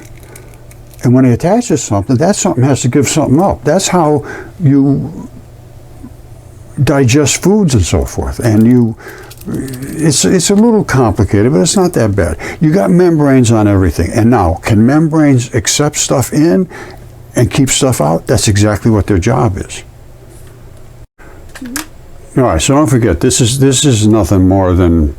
And when they attach to something, that something has to give something up. That's how you digest foods and so forth. And it's a little complicated, but it's not that bad. You got membranes on everything. And now, can membranes accept stuff in and keep stuff out? That's exactly what their job is. All right, so don't forget, this is nothing more than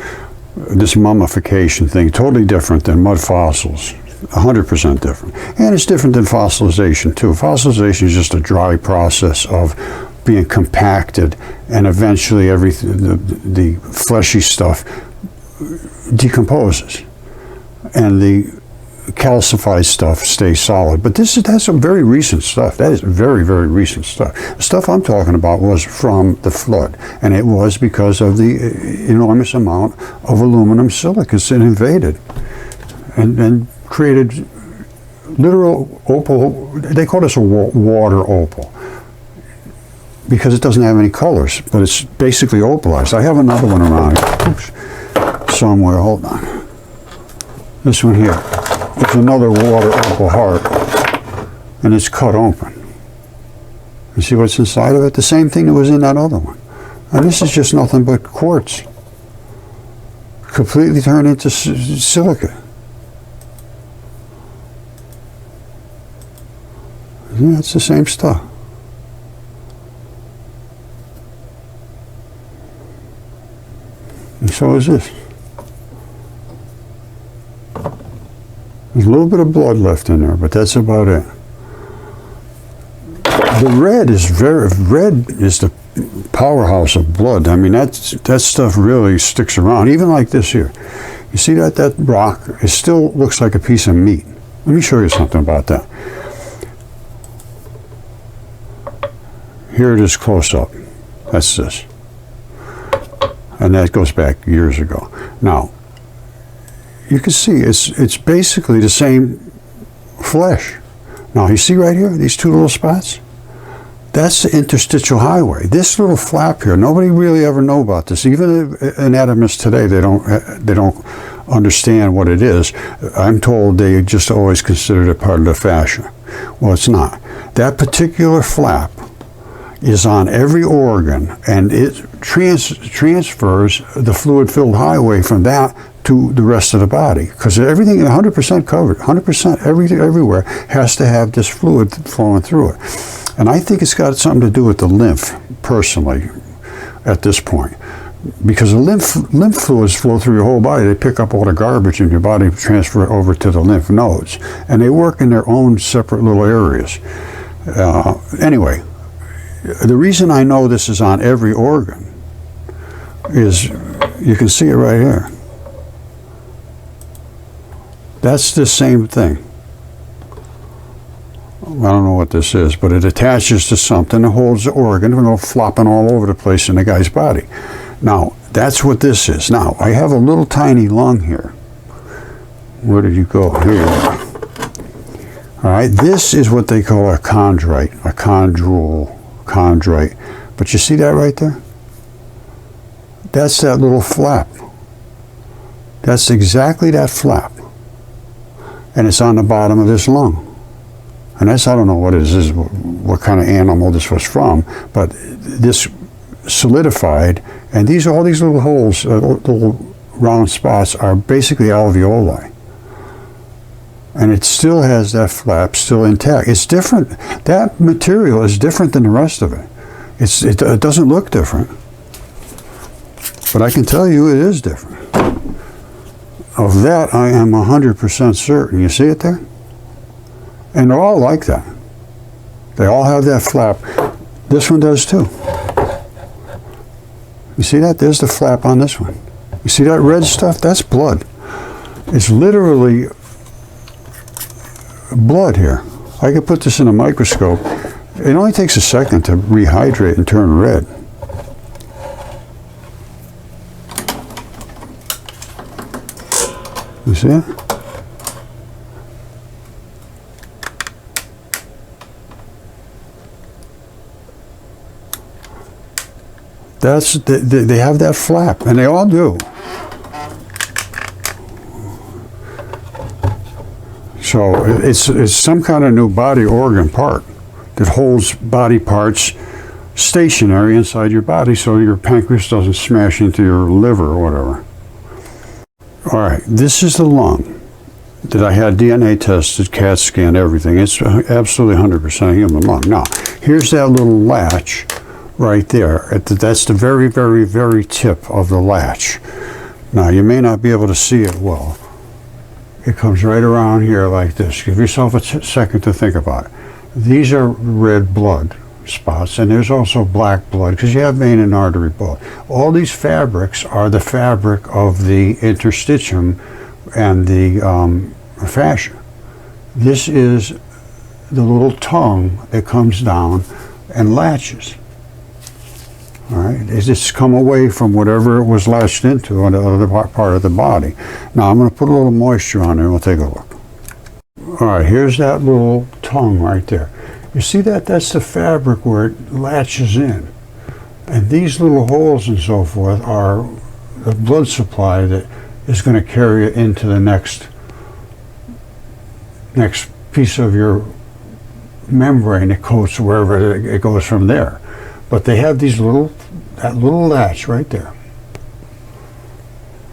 this mummification thing, totally different than mud fossils, 100% different. And it's different than fossilization too. Fossilization is just a dry process of being compacted, and eventually the fleshy stuff decomposes, and the calcified stuff stays solid. But that's some very recent stuff. That is very, very recent stuff. The stuff I'm talking about was from the flood, and it was because of the enormous amount of aluminum silicate it invaded and created literal opal. They call this a water opal because it doesn't have any colors, but it's basically opalized. I have another one around here. Oops. Somewhere. Hold on. This one here. It's another water opal heart, and it's cut open. You see what's inside of it? The same thing that was in that other one. And this is just nothing but quartz, completely turned into silica. Yeah, it's the same stuff. And so is this. There's a little bit of blood left in there, but that's about it. The red is the powerhouse of blood. I mean, that stuff really sticks around. Even like this here. You see that rock? It still looks like a piece of meat. Let me show you something about that. Here it is close up. That's this. And that goes back years ago. Now, you can see it's basically the same flesh. Now, you see right here, these two little spots? That's the interstitial highway. This little flap here, nobody really ever know about this. Even anatomists today, they don't understand what it is. I'm told they just always consider it part of the fascia. Well, it's not. That particular flap is on every organ, and it transfers the fluid-filled highway from that to the rest of the body, because everything 100% covered, 100% everything everywhere has to have this fluid flowing through it. And I think it's got something to do with the lymph, personally, at this point, because the lymph fluids flow through your whole body. They pick up all the garbage in your body, transfer it over to the lymph nodes, and they work in their own separate little areas. Anyway, the reason I know this is on every organ is you can see it right here. That's the same thing. I don't know what this is, but it attaches to something that holds the organ and go flopping all over the place in the guy's body. Now, that's what this is. Now, I have a little tiny lung here. Where did you go? Here you are. All right, this is what they call a chondrite, a chondrite. But you see that right there? That's that little flap. That's exactly that flap. And it's on the bottom of this lung. And I don't know what it is, what kind of animal this was from, but this solidified, and all these little holes, little round spots are basically alveoli. And it still has that flap still intact. It's different. That material is different than the rest of it. It doesn't look different. But I can tell you it is different. Of that, I am 100% certain. You see it there? And they're all like that. They all have that flap. This one does too. You see that? There's the flap on this one. You see that red stuff? That's blood. It's literally blood here. I could put this in a microscope. It only takes a second to rehydrate and turn red. You see it? They have that flap, and they all do. So So it's some kind of new body organ part that holds body parts stationary inside your body so your pancreas doesn't smash into your liver or whatever. All right, this is the lung that I had DNA tested, CAT scan, everything. It's absolutely 100% a human lung. Now, here's that little latch right there. That's the very, very, very tip of the latch. Now, you may not be able to see it well. It comes right around here like this. Give yourself a second to think about it. These are red blood spots, and there's also black blood because you have vein and artery both. All these fabrics are the fabric of the interstitium and the fascia. This is the little tongue that comes down and latches. All right, it's just come away from whatever it was latched into on the other part of the body. Now I'm going to put a little moisture on there and we'll take a look. All right, here's that little tongue right there. You see that? That's the fabric where it latches in. And these little holes and so forth are the blood supply that is going to carry it into the next piece of your membrane that coats wherever it goes from there. But they have that little latch right there.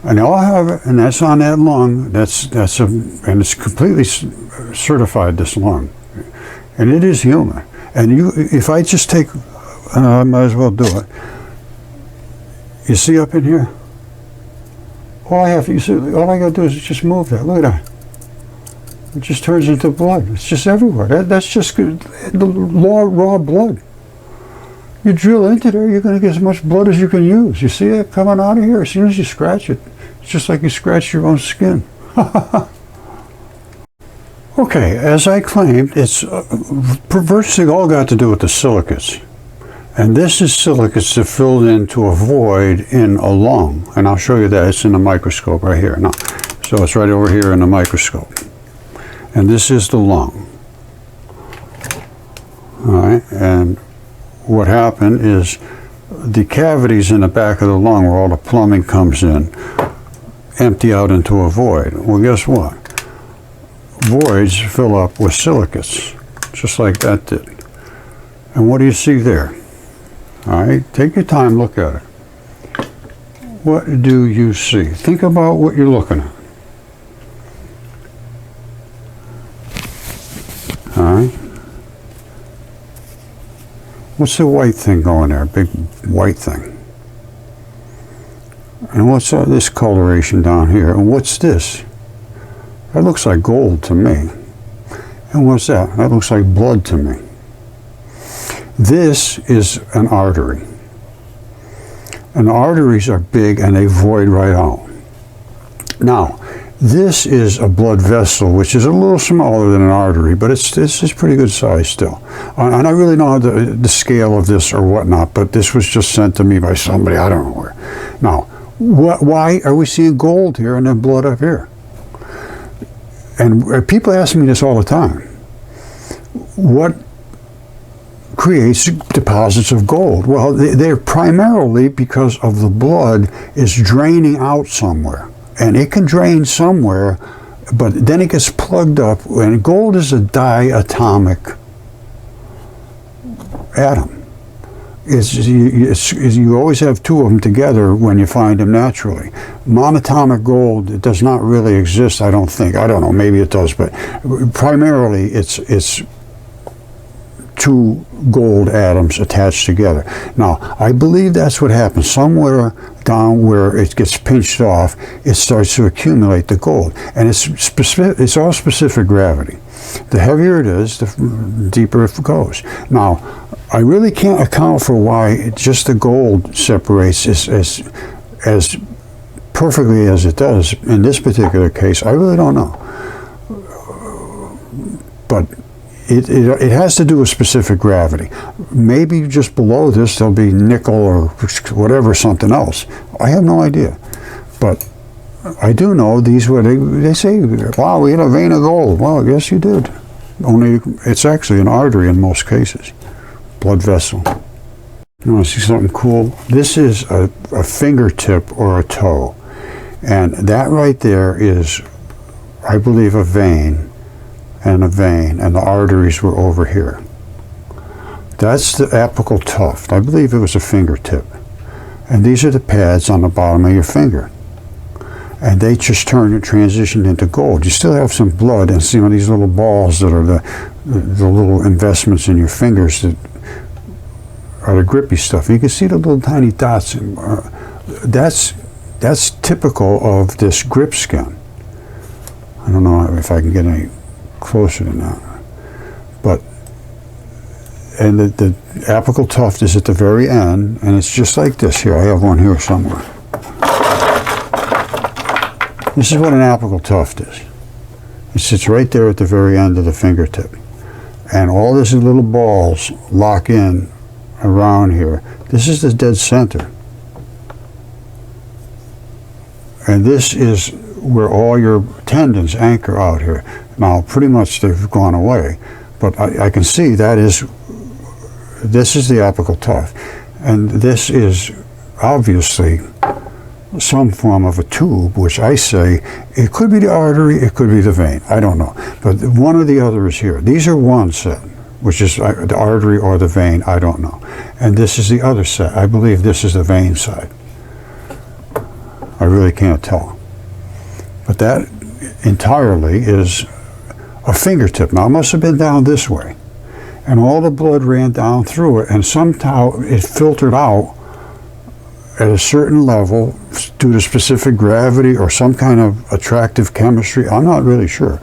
And they all have it, and that's on that lung. And it's completely certified, this lung. And it is human. And if I just take, I might as well do it. You see up in here? All I got to do is just move that. Look at that. It just turns into blood. It's just everywhere. That's just raw blood. You drill into there, you're going to get as much blood as you can use. You see it coming out of here? As soon as you scratch it, it's just like you scratch your own skin. Okay, as I claimed, it's virtually all got to do with the silicates. And this is silicates that filled into a void in a lung. And I'll show you that. It's in the microscope right here. Now, so it's right over here in the microscope. And this is the lung. All right, and what happened is the cavities in the back of the lung where all the plumbing comes in empty out into a void. Well, guess what? Voids fill up with silicates, just like that did. And what do you see there? All right, take your time, look at it. What do you see? Think about what you're looking at. All right. What's the white thing going there? Big white thing. And what's this coloration down here? And what's this? That looks like gold to me. And what's that? That looks like blood to me. This is an artery. And arteries are big and they void right out. Now, this is a blood vessel, which is a little smaller than an artery, but it's pretty good size still. And I really don't know the scale of this or whatnot, but this was just sent to me by somebody, I don't know where. Now, why are we seeing gold here and then blood up here? And people ask me this all the time. What creates deposits of gold? Well, they're primarily because of the blood is draining out somewhere. And it can drain somewhere, but then it gets plugged up. And gold is a diatomic atom. You always have two of them together when you find them naturally. Monatomic gold, it does not really exist, I don't think. I don't know, maybe it does, but primarily it's two gold atoms attached together. Now, I believe that's what happens. Somewhere down where it gets pinched off, it starts to accumulate the gold. And it's all specific gravity. The heavier it is, the deeper it goes. Now, I really can't account for why just the gold separates as perfectly as it does in this particular case. I really don't know. But it has to do with specific gravity. Maybe just below this there'll be nickel or whatever, something else. I have no idea. But I do know these were, they say, wow, we had a vein of gold. Well, yes, you did. Only it's actually an artery in most cases. Blood vessel. You want to see something cool? This is a fingertip or a toe. And that right there is, I believe, a vein and a vein, and the arteries were over here. That's the apical tuft. I believe it was a fingertip. And these are the pads on the bottom of your finger. And they just transitioned into gold. You still have some blood and some of these little balls that are the little investments in your fingers that are the grippy stuff. You can see the little tiny dots. That's typical of this grip skin. I don't know if I can get any closer than that. But, and the apical tuft is at the very end, and it's just like this here. I have one here somewhere. This is what an apical tuft is. It sits right there at the very end of the fingertip. And all these little balls lock in around here. This is the dead center. And this is where all your tendons anchor out here. Now, pretty much they've gone away, but I can see this is the apical tuft. And this is obviously some form of a tube, which I say it could be the artery, it could be the vein. I don't know. But one or the other is here. These are one set, which is the artery or the vein, I don't know. And this is the other set. I believe this is the vein side. I really can't tell. But that entirely is a fingertip. Now, it must have been down this way. And all the blood ran down through it, and somehow it filtered out at a certain level due to specific gravity or some kind of attractive chemistry. I'm not really sure.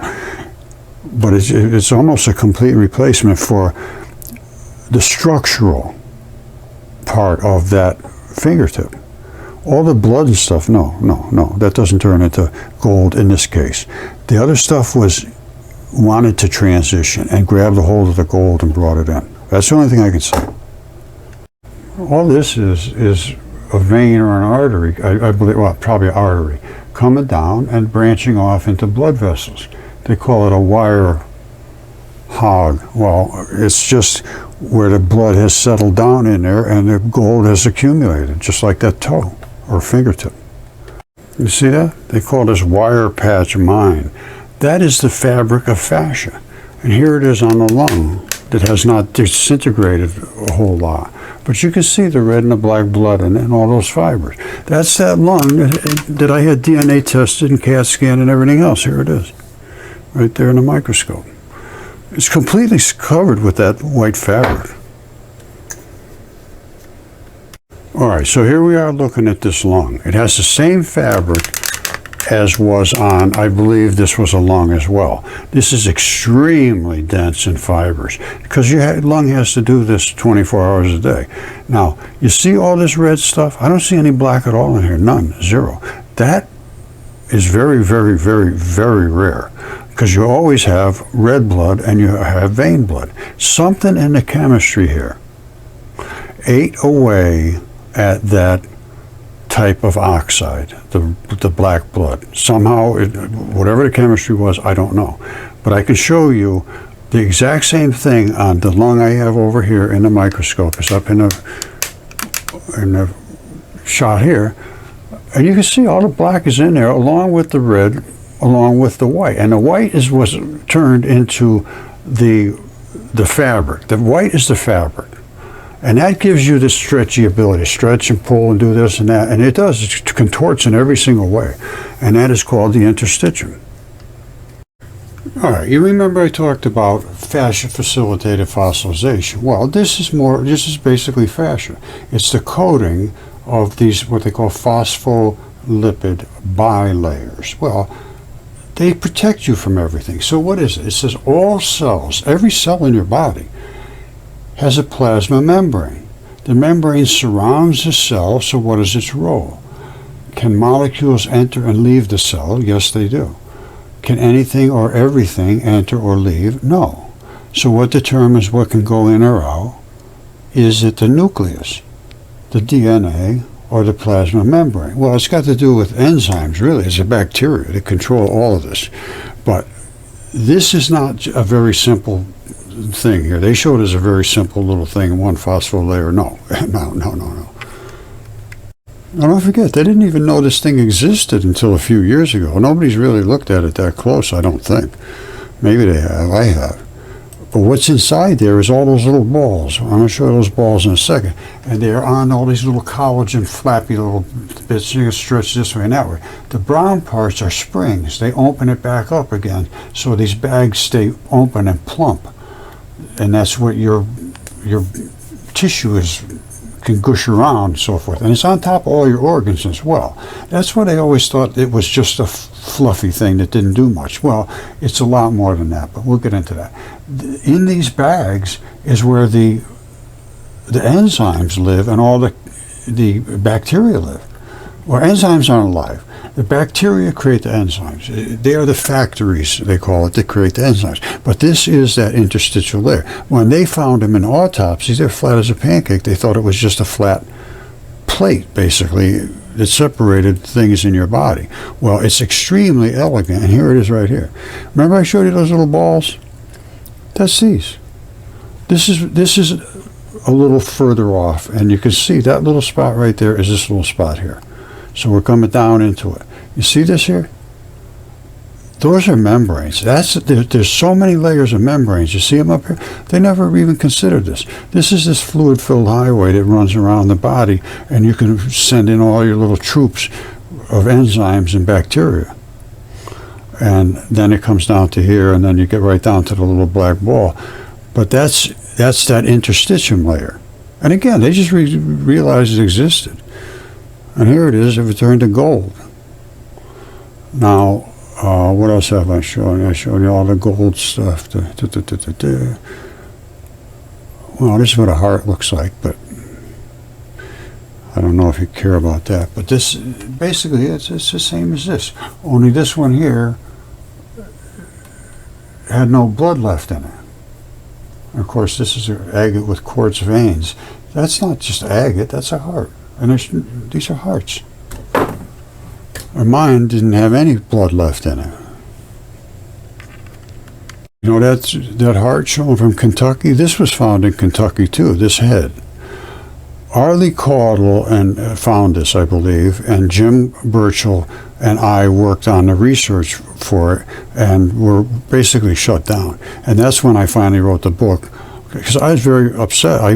But it's almost a complete replacement for the structural part of that fingertip. All the blood and stuff, no, that doesn't turn into gold in this case. The other stuff wanted to transition and grabbed a hold of the gold and brought it in. That's the only thing I can say. All this is a vein or an artery, I believe, well, probably an artery, coming down and branching off into blood vessels. They call it a wire hog. Well, it's just where the blood has settled down in there and the gold has accumulated, just like that toe or fingertip. You see that? They call this wire patch mine. That is the fabric of fascia. And here it is on the lung that has not disintegrated a whole lot. But you can see the red and the black blood and all those fibers. That's that lung that I had DNA tested and CAT scanned and everything else. Here it is, right there in the microscope. It's completely covered with that white fabric. All right, so here we are looking at this lung. It has the same fabric as was on, I believe this was a lung as well. This is extremely dense in fibers because your lung has to do this 24 hours a day. Now, you see all this red stuff? I don't see any black at all in here, none, zero. That is very, very, very, very rare because you always have red blood and you have vein blood. Something in the chemistry here ate away at that type of oxide, the black blood. Somehow, whatever the chemistry was, I don't know. But I can show you the exact same thing on the lung I have over here in the microscope. It's up in the shot here. And you can see all the black is in there along with the red, along with the white. And the white was turned into the fabric. The white is the fabric. And that gives you this stretchy ability, stretch and pull and do this and that. And it does, it contorts in every single way. And that is called the interstitium. All right, you remember I talked about fascia-facilitated fossilization. Well, this is basically fascia. It's the coating of these, what they call phospholipid bilayers. Well, they protect you from everything. So what is it? It says all cells, every cell in your body, has a plasma membrane. The membrane surrounds the cell, so what is its role? Can molecules enter and leave the cell? Yes, they do. Can anything or everything enter or leave? No. So what determines what can go in or out? Is it the nucleus, the DNA, or the plasma membrane? Well, it's got to do with enzymes, really. It's a bacteria that control all of this. But this is not a very simple thing here. They showed us a very simple little thing, one phospholayer. No. Now, don't forget, they didn't even know this thing existed until a few years ago. Nobody's really looked at it that close, I don't think. Maybe they have. I have. But what's inside there is all those little balls. I'm going to show you those balls in a second. And they're on all these little collagen flappy little bits. You can stretch this way and that way. The brown parts are springs. They open it back up again, so these bags stay open and plump. And that's what your tissue can gush around and so forth. And it's on top of all your organs as well. That's what I always thought it was, just a fluffy thing that didn't do much. Well, it's a lot more than that, but we'll get into that. In these bags is where the enzymes live and all the bacteria live. Well, enzymes aren't alive. The bacteria create the enzymes. They are the factories, they call it, that create the enzymes. But this is that interstitial layer. When they found them in autopsies, they're flat as a pancake. They thought it was just a flat plate, basically, that separated things in your body. Well, it's extremely elegant, and here it is right here. Remember I showed you those little balls? That's these. This is a little further off, and you can see that little spot right there is this little spot here. So we're coming down into it. You see this here? Those are membranes. There's so many layers of membranes. You see them up here? They never even considered this. This is this fluid-filled highway that runs around the body, and you can send in all your little troops of enzymes and bacteria. And then it comes down to here, and then you get right down to the little black ball. But that's that interstitium layer. And again, they just realized it existed. And here it is, it turned to gold. Now, what else have I shown you? I showed you all the gold stuff. Well, this is what a heart looks like, but I don't know if you care about that. But this, basically, it's the same as this. Only this one here had no blood left in it. And of course, this is an agate with quartz veins. That's not just agate, that's a heart. And these are hearts. And mine didn't have any blood left in it. You know, that heart shown from Kentucky, this was found in Kentucky too, this head. Arlie Caudle found this, I believe, and Jim Burchell and I worked on the research for it, and were basically shut down. And that's when I finally wrote the book, because I was very upset. I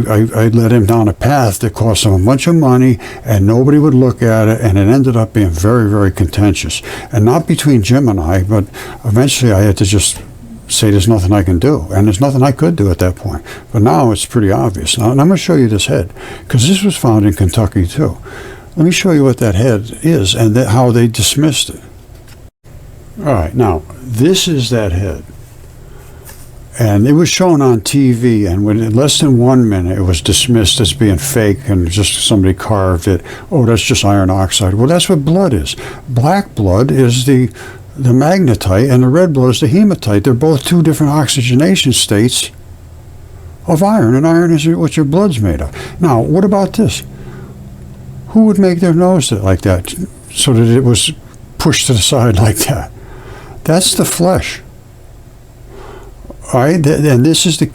led him down a path that cost him a bunch of money, and nobody would look at it, and it ended up being very, very contentious. And not between Jim and I, but eventually I had to just say there's nothing I can do, and there's nothing I could do at that point. But now it's pretty obvious. Now, and I'm going to show you this head, because this was found in Kentucky too. Let me show you what that head is and how they dismissed it. All right, now this is that head. And it was shown on TV, and in less than 1 minute, it was dismissed as being fake and just somebody carved it. Oh, that's just iron oxide. Well, that's what blood is. Black blood is the magnetite, and the red blood is the hematite. They're both two different oxygenation states of iron, and iron is what your blood's made of. Now, what about this? Who would make their nose like that so that it was pushed to the side like that? That's the flesh. All right, and this is the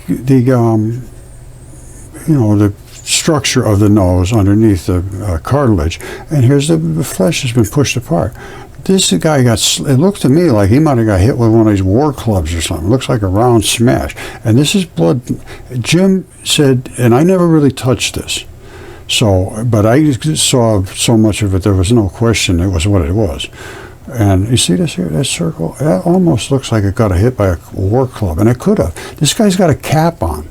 structure of the nose underneath the cartilage, and here's the flesh has been pushed apart. This guy it looked to me like he might have got hit with one of these war clubs or something. It looks like a round smash. And this is blood. Jim said, and I never really touched this, but I saw so much of it, there was no question it was what it was. And you see this here, that circle? That almost looks like it got hit by a war club, and it could have. This guy's got a cap on.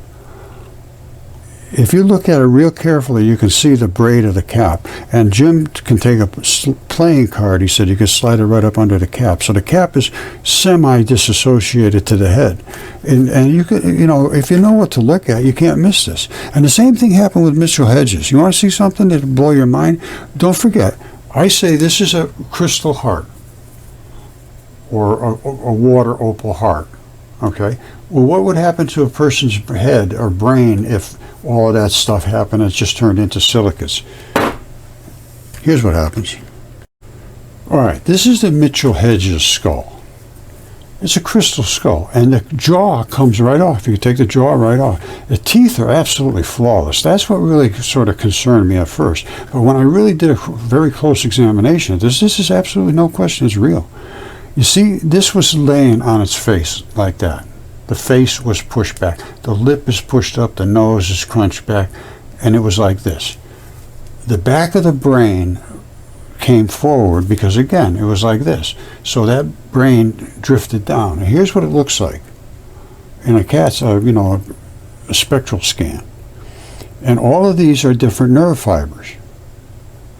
If you look at it real carefully, you can see the braid of the cap. And Jim can take a playing card. He said you can slide it right up under the cap. So the cap is semi-disassociated to the head. And you could, if you know what to look at, you can't miss this. And the same thing happened with Mitchell Hedges. You want to see something that'll blow your mind? Don't forget, I say this is a crystal heart, or a water opal heart. Okay? Well, what would happen to a person's head or brain if all of that stuff happened and it just turned into silicates? Here's what happens. All right, this is the Mitchell Hedges skull. It's a crystal skull, and the jaw comes right off. You take the jaw right off. The teeth are absolutely flawless. That's what really sort of concerned me at first. But when I really did a very close examination of this is absolutely no question, it's real. You see, this was laying on its face like that. The face was pushed back. The lip is pushed up, the nose is crunched back, and it was like this. The back of the brain came forward because, again, it was like this. So that brain drifted down. And here's what it looks like in a cat's, a spectral scan. And all of these are different nerve fibers.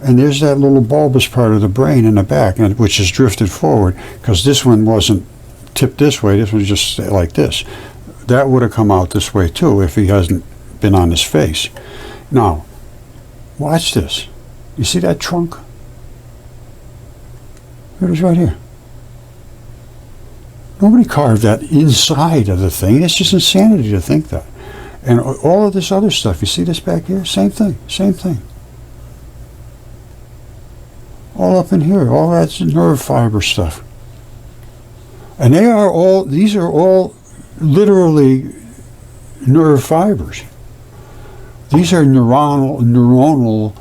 And there's that little bulbous part of the brain in the back, which is drifted forward, because this one wasn't tipped this way. This was just like this. That would have come out this way too if he hasn't been on his face. Now, watch this. You see that trunk? It was right here. Nobody carved that inside of the thing. It's just insanity to think that. And all of this other stuff, you see this back here? Same thing, same thing. All up in here, all that's nerve fiber stuff. And these are all literally nerve fibers. These are neuronal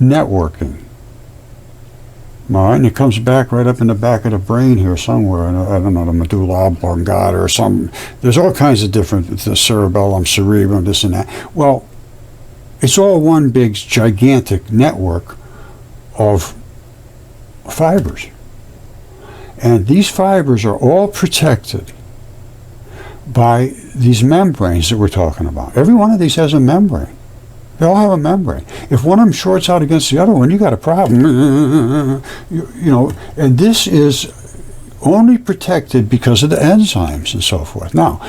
networking. All right, and it comes back right up in the back of the brain here somewhere. I don't know, the medulla oblongata or something. There's all kinds of different, the cerebellum, cerebrum, this and that. Well, it's all one big, gigantic network of fibers. And these fibers are all protected by these membranes that we're talking about. Every one of these has a membrane. They all have a membrane. If one of them shorts out against the other one, you got a problem. And this is only protected because of the enzymes and so forth. Now,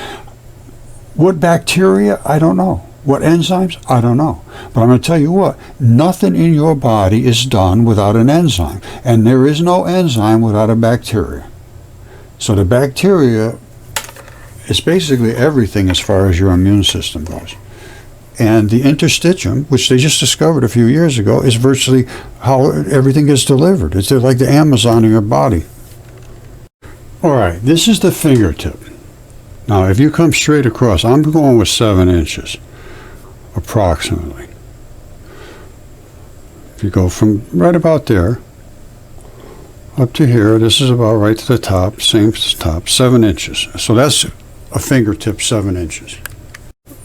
what bacteria? I don't know. What enzymes? I don't know. But I'm going to tell you what, nothing in your body is done without an enzyme. And there is no enzyme without a bacteria. So the bacteria is basically everything as far as your immune system goes. And the interstitium, which they just discovered a few years ago, is virtually how everything gets delivered. It's like the Amazon in your body. All right, this is the fingertip. Now, if you come straight across, I'm going with 7 inches, approximately. If you go from right about there up to here, this is about right to the top, same top, 7 inches. So that's a fingertip, 7 inches.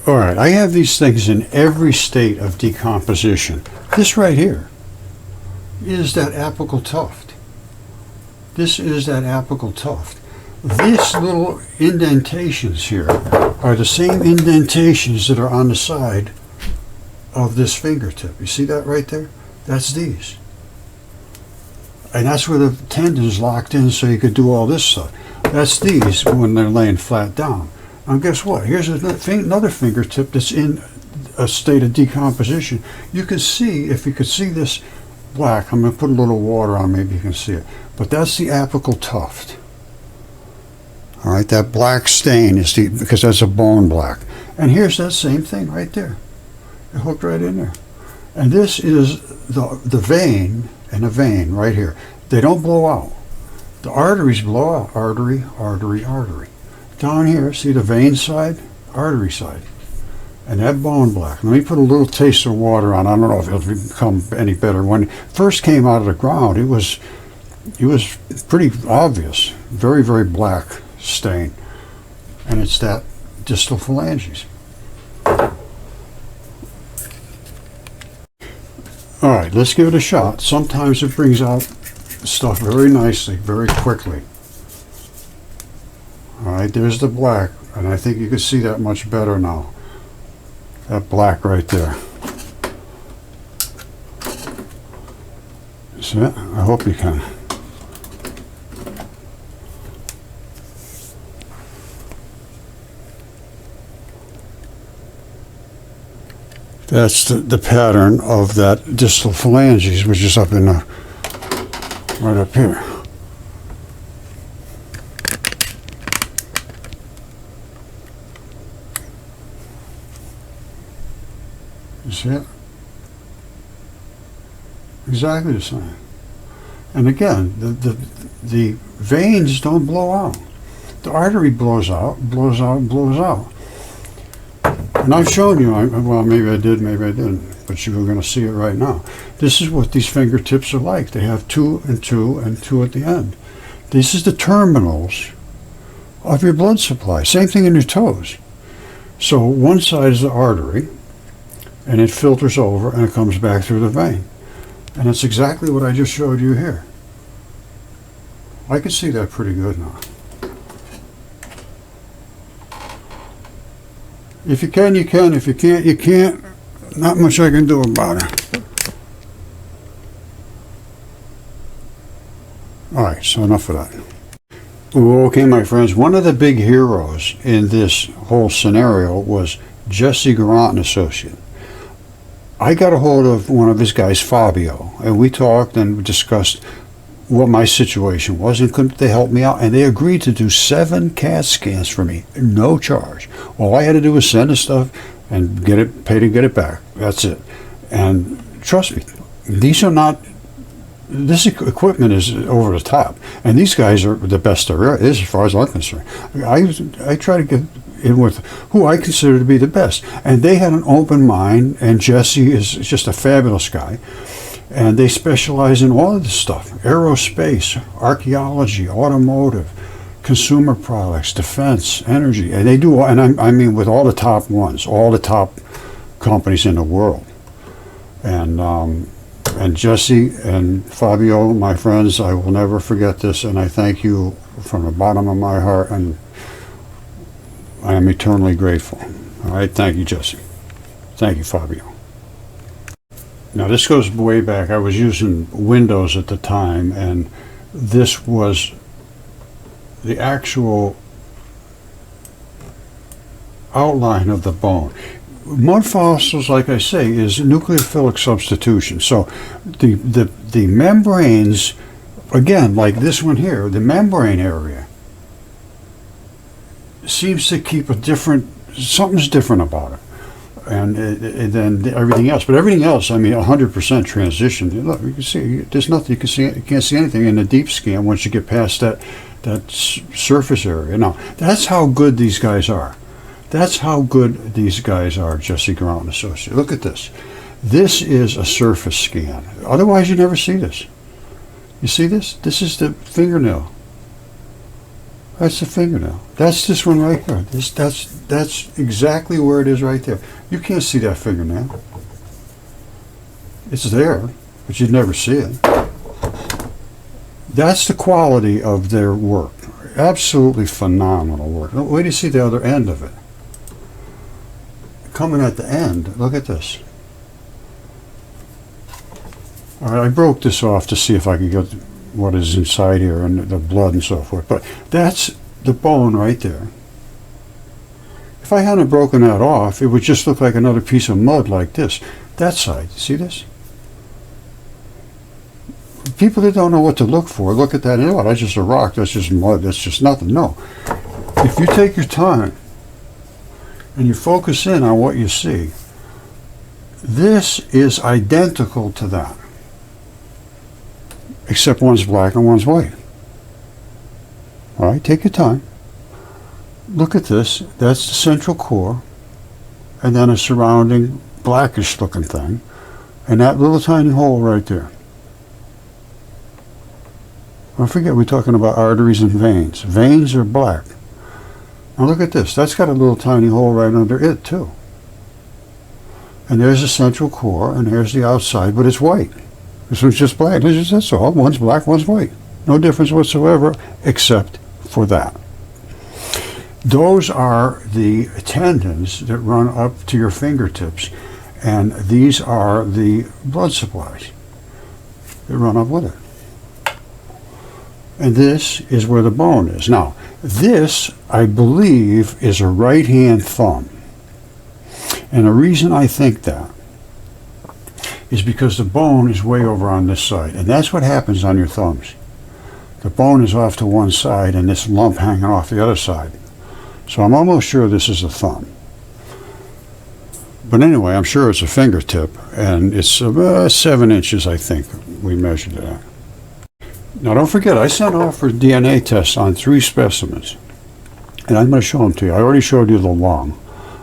All right, I have these things in every state of decomposition. This right here is that apical tuft. This is that apical tuft. These little indentations here are the same indentations that are on the side of this fingertip. You see that right there? That's these. And that's where the tendon's locked in so you could do all this stuff. That's these when they're laying flat down. And guess what? Here's another fingertip that's in a state of decomposition. You can see, if you could see this black, I'm going to put a little water on, maybe you can see it. But that's the apical tuft. All right, that black stain is because that's a bone black. And here's that same thing right there. It hooked right in there. And this is the vein and a vein right here. They don't blow out. The arteries blow out. Artery, artery, artery. Down here, see the vein side, artery side, and that bone black. Let me put a little taste of water on. I don't know if it'll become any better. When it first came out of the ground, it was pretty obvious, very, very black stain, and it's that distal phalanges. All right, let's give it a shot. Sometimes it brings out stuff very nicely, very quickly. All right, there's the black, and I think you can see that much better now. That black right there. See it? I hope you can. That's the pattern of that distal phalanges, which is up in the, right up here. You see it? Exactly the same. And again, the veins don't blow out. The artery blows out, blows out, blows out. And I've shown you, well, maybe I did, maybe I didn't, but you were going to see it right now. This is what these fingertips are like. They have 2 and 2 and 2 at the end. This is the terminals of your blood supply. Same thing in your toes. So one side is the artery, and it filters over and it comes back through the vein. And that's exactly what I just showed you here. I can see that pretty good now. If you can, you can. If you can't, you can't. Not much I can do about it. Alright, so enough of that. Okay, my friends, one of the big heroes in this whole scenario was Jesse Garant and Associate. I got a hold of one of his guys, Fabio, and we talked and discussed what my situation was, and couldn't they help me out? And they agreed to do 7 CAT scans for me, no charge. All I had to do was send the stuff and get it, pay to get it back. That's it. And trust me, these are not, this equipment is over the top, and these guys are the best there is as far as I'm concerned. I try to get in with who I consider to be the best, and they had an open mind, and Jesse is just a fabulous guy. And they specialize in all of this stuff: aerospace, archaeology, automotive, consumer products, defense, energy. And they do, and I mean with all the top ones, all the top companies in the world. And Jesse and Fabio, my friends, I will never forget this, and I thank you from the bottom of my heart, and I am eternally grateful. All right, thank you, Jesse. Thank you, Fabio. Now this goes way back. I was using Windows at the time, and this was the actual outline of the bone. Mudfossils, like I say, is nucleophilic substitution. So the membranes, again, like this one here, the membrane area seems to keep a different, something's different about it. And then everything else, but everything else, I mean, 100% transition. Look, you can see there's nothing. You can see, you can't see anything in the deep scan once you get past that surface area. Now, that's how good these guys are. That's how good these guys are, Jesse Garant and Associates. Look at this. This is a surface scan. Otherwise, you never see this. You see this? This is the fingernail. That's the fingernail. That's this one right there. That's exactly where it is right there. You can't see that fingernail. It's there, but you'd never see it. That's the quality of their work. Absolutely phenomenal work. Wait till you see the other end of it. Coming at the end, look at this. All right, I broke this off to see if I could get what is inside here and the blood and so forth, but that's the bone right there. If I hadn't broken that off, it would just look like another piece of mud like this. That side, see this? People that don't know what to look for, look at that and oh, that's just a rock, that's just mud, that's just nothing. No. If you take your time and you focus in on what you see, this is identical to that, except one's black and one's white. All right, take your time. Look at this. That's the central core, and then a surrounding blackish looking thing, and that little tiny hole right there. Don't forget, we're talking about arteries and veins. Veins are black. Now look at this. That's got a little tiny hole right under it too. And there's the central core, and there's the outside, but it's white. This one's just black. That's all. One's black, one's white. No difference whatsoever, except for that. Those are the tendons that run up to your fingertips, and these are the blood supplies that run up with it. And this is where the bone is. Now, this, I believe, is a right-hand thumb. And the reason I think that is because the bone is way over on this side. And that's what happens on your thumbs. The bone is off to one side and this lump hanging off the other side. So I'm almost sure this is a thumb. But anyway, I'm sure it's a fingertip, and it's 7 inches, I think, we measured it at. Now don't forget, I sent off for DNA tests on 3 specimens. And I'm going to show them to you. I already showed you the lung,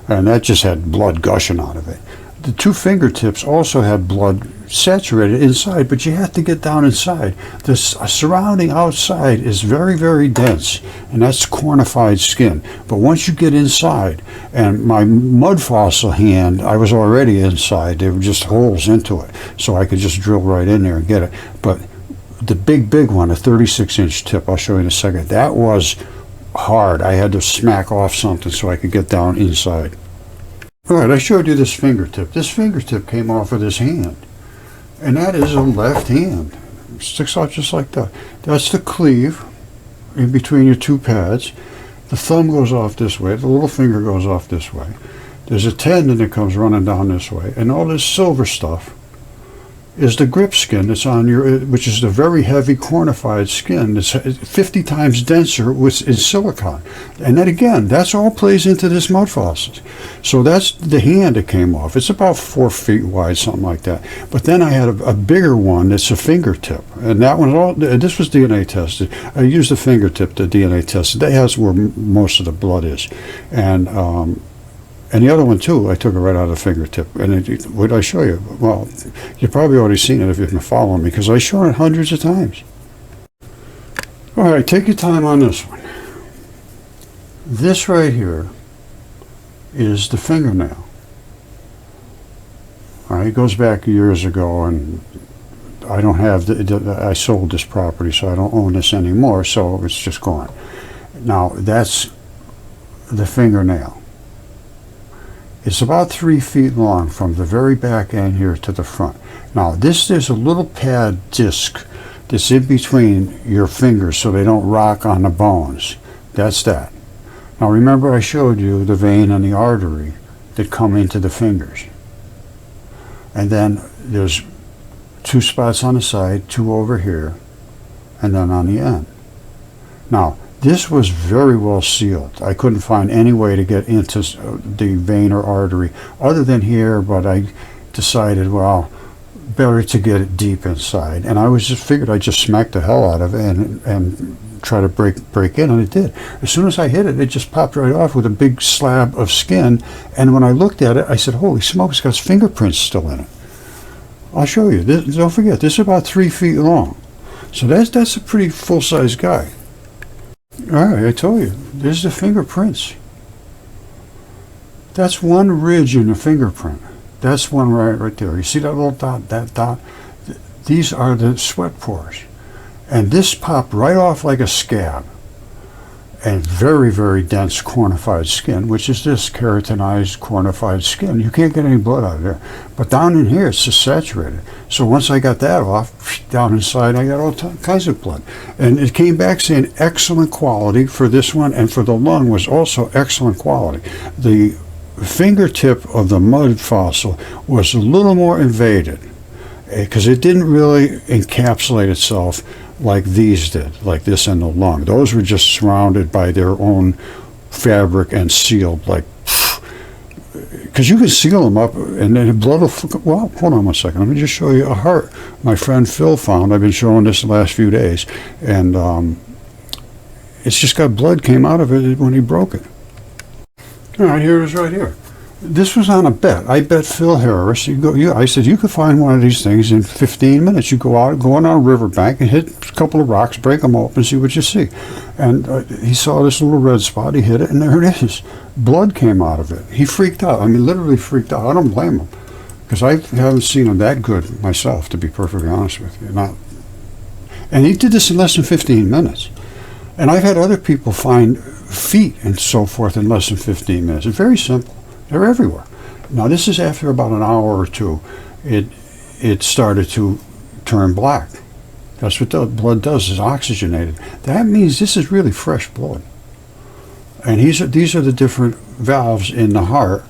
and that just had blood gushing out of it. The 2 fingertips also had blood saturated inside, but you have to get down inside. The surrounding outside is very, very dense, and that's cornified skin. But once you get inside, and my mud fossil hand, I was already inside. There were just holes into it, so I could just drill right in there and get it. But the big one, a 36-inch tip, I'll show you in a second, that was hard. I had to smack off something so I could get down inside. All right, I showed you this fingertip. This fingertip came off of this hand. And that is a left hand. It sticks out just like that. That's the cleave in between your two pads. The thumb goes off this way. The little finger goes off this way. There's a tendon that comes running down this way. And all this silver stuff is the grip skin that's on your, which is the very heavy cornified skin that's 50 times denser in silicon. And then again, that's all plays into this mud fossils. So that's the hand that came off. It's about 4 feet wide, something like that. But then I had a bigger one that's a fingertip. And that one, this was DNA tested. I used the fingertip to DNA test. That has where most of the blood is. And the other one too, I took it right out of the fingertip. And what did I show you? Well, you've probably already seen it if you've been following me, because I shown it hundreds of times. All right, take your time on this one. This right here is the fingernail. All right, it goes back years ago, and I don't have I sold this property, so I don't own this anymore, so it's just gone. Now, that's the fingernail. It's about 3 feet long from the very back end here to the front. Now there's a little pad disc that's in between your fingers so they don't rock on the bones. That's that. Now remember I showed you the vein and the artery that come into the fingers. And then there's 2 spots on the side, 2 over here, and then on the end. Now, this was very well sealed. I couldn't find any way to get into the vein or artery other than here, but I decided, well, better to get it deep inside. And I was just figured I'd just smack the hell out of it and try to break in, and it did. As soon as I hit it, it just popped right off with a big slab of skin. And when I looked at it, I said, holy smokes, it's got fingerprints still in it. I'll show you. Don't forget, this is about 3 feet long. So that's a pretty full-size guy. All right, I told you, there's the fingerprints. That's one ridge in the fingerprint. That's one right there. You see that little dot, that dot? These are the sweat pores. And this popped right off like a scab. And very, very dense cornified skin, which is this keratinized cornified skin. You can't get any blood out of there. But down in here, it's just saturated. So once I got that off, down inside, I got all kinds of blood. And it came back saying excellent quality for this one, and for the lung was also excellent quality. The fingertip of the mud fossil was a little more invaded because it didn't really encapsulate itself like these did, like this and the lung. Those were just surrounded by their own fabric and sealed, like, because you can seal them up and then the blood will, well, hold on one second. Let me just show you a heart my friend Phil found. I've been showing this the last few days, and it's just got blood came out of it when he broke it. All right, here it is right here. This was on a bet. I bet Phil Harris. I said you could find one of these things in 15 minutes. You go on a riverbank and hit a couple of rocks, break them open, see what you see. And he saw this little red spot. He hit it, and there it is. Blood came out of it. He freaked out. I mean, literally freaked out. I don't blame him, because I haven't seen him that good myself, to be perfectly honest with you. And he did this in less than 15 minutes. And I've had other people find feet and so forth in less than 15 minutes. It's very simple. They're everywhere. Now this is after about an hour or two, it started to turn black. That's what the blood does, is oxygenated. That means this is really fresh blood. And these are the different valves in the heart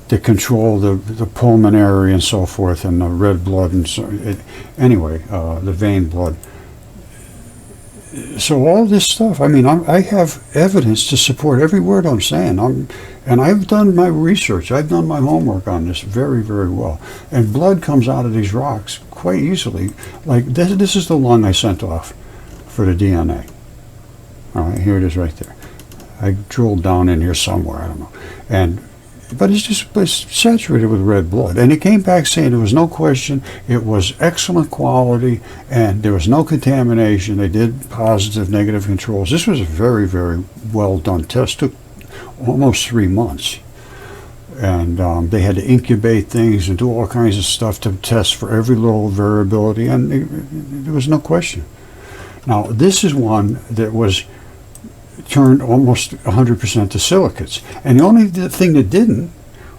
that control the pulmonary and so forth, and the red blood and the vein blood. So all this stuff, I mean, I have evidence to support every word I'm saying. And I've done my research. I've done my homework on this very, very well. And blood comes out of these rocks quite easily. Like this is the lung I sent off for the DNA. All right, here it is right there. I drilled down in here somewhere, I don't know. And but it's just saturated with red blood. And it came back saying there was no question, it was excellent quality, and there was no contamination. They did positive, negative controls. This was a very, very well done test. Took almost 3 months. And they had to incubate things and do all kinds of stuff to test for every little variability, and there was no question. Now, this is one that was turned almost 100% to silicates. And the only thing that didn't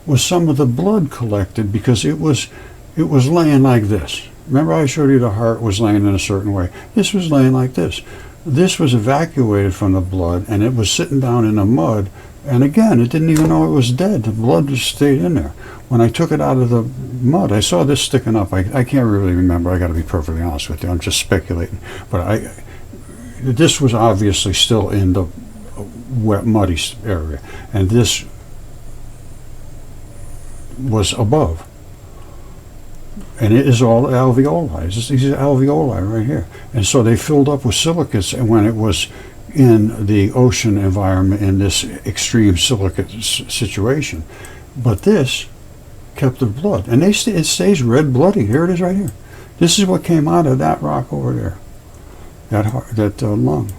was some of the blood collected, because it was laying like this. Remember I showed you the heart was laying in a certain way? This was laying like this. This was evacuated from the blood, and it was sitting down in the mud. And again, it didn't even know it was dead. The blood just stayed in there. When I took it out of the mud, I saw this sticking up. I can't really remember. I got to be perfectly honest with you. I'm just speculating. But this was obviously still in the wet, muddy area. And this was above. And it is all alveoli. These are alveoli right here. And so they filled up with silicates, and when it was in the ocean environment, in this extreme silicate situation. But this kept the blood, and it stays red bloody. Here it is right here. This is what came out of that rock over there, that lung.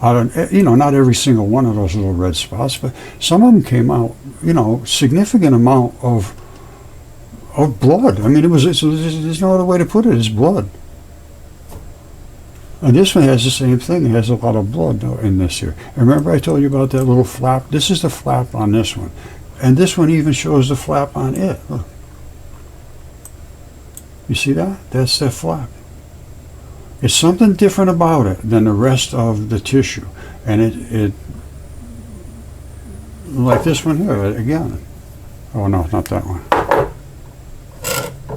Out of, not every single one of those little red spots, but some of them came out, significant amount of blood. I mean, there's no other way to put it. It's blood. And this one has the same thing. It has a lot of blood in this here. And remember I told you about that little flap? This is the flap on this one. And this one even shows the flap on it. Look. You see that? That's that flap. It's something different about it than the rest of the tissue. And it like this one here, again. Oh no, not that one.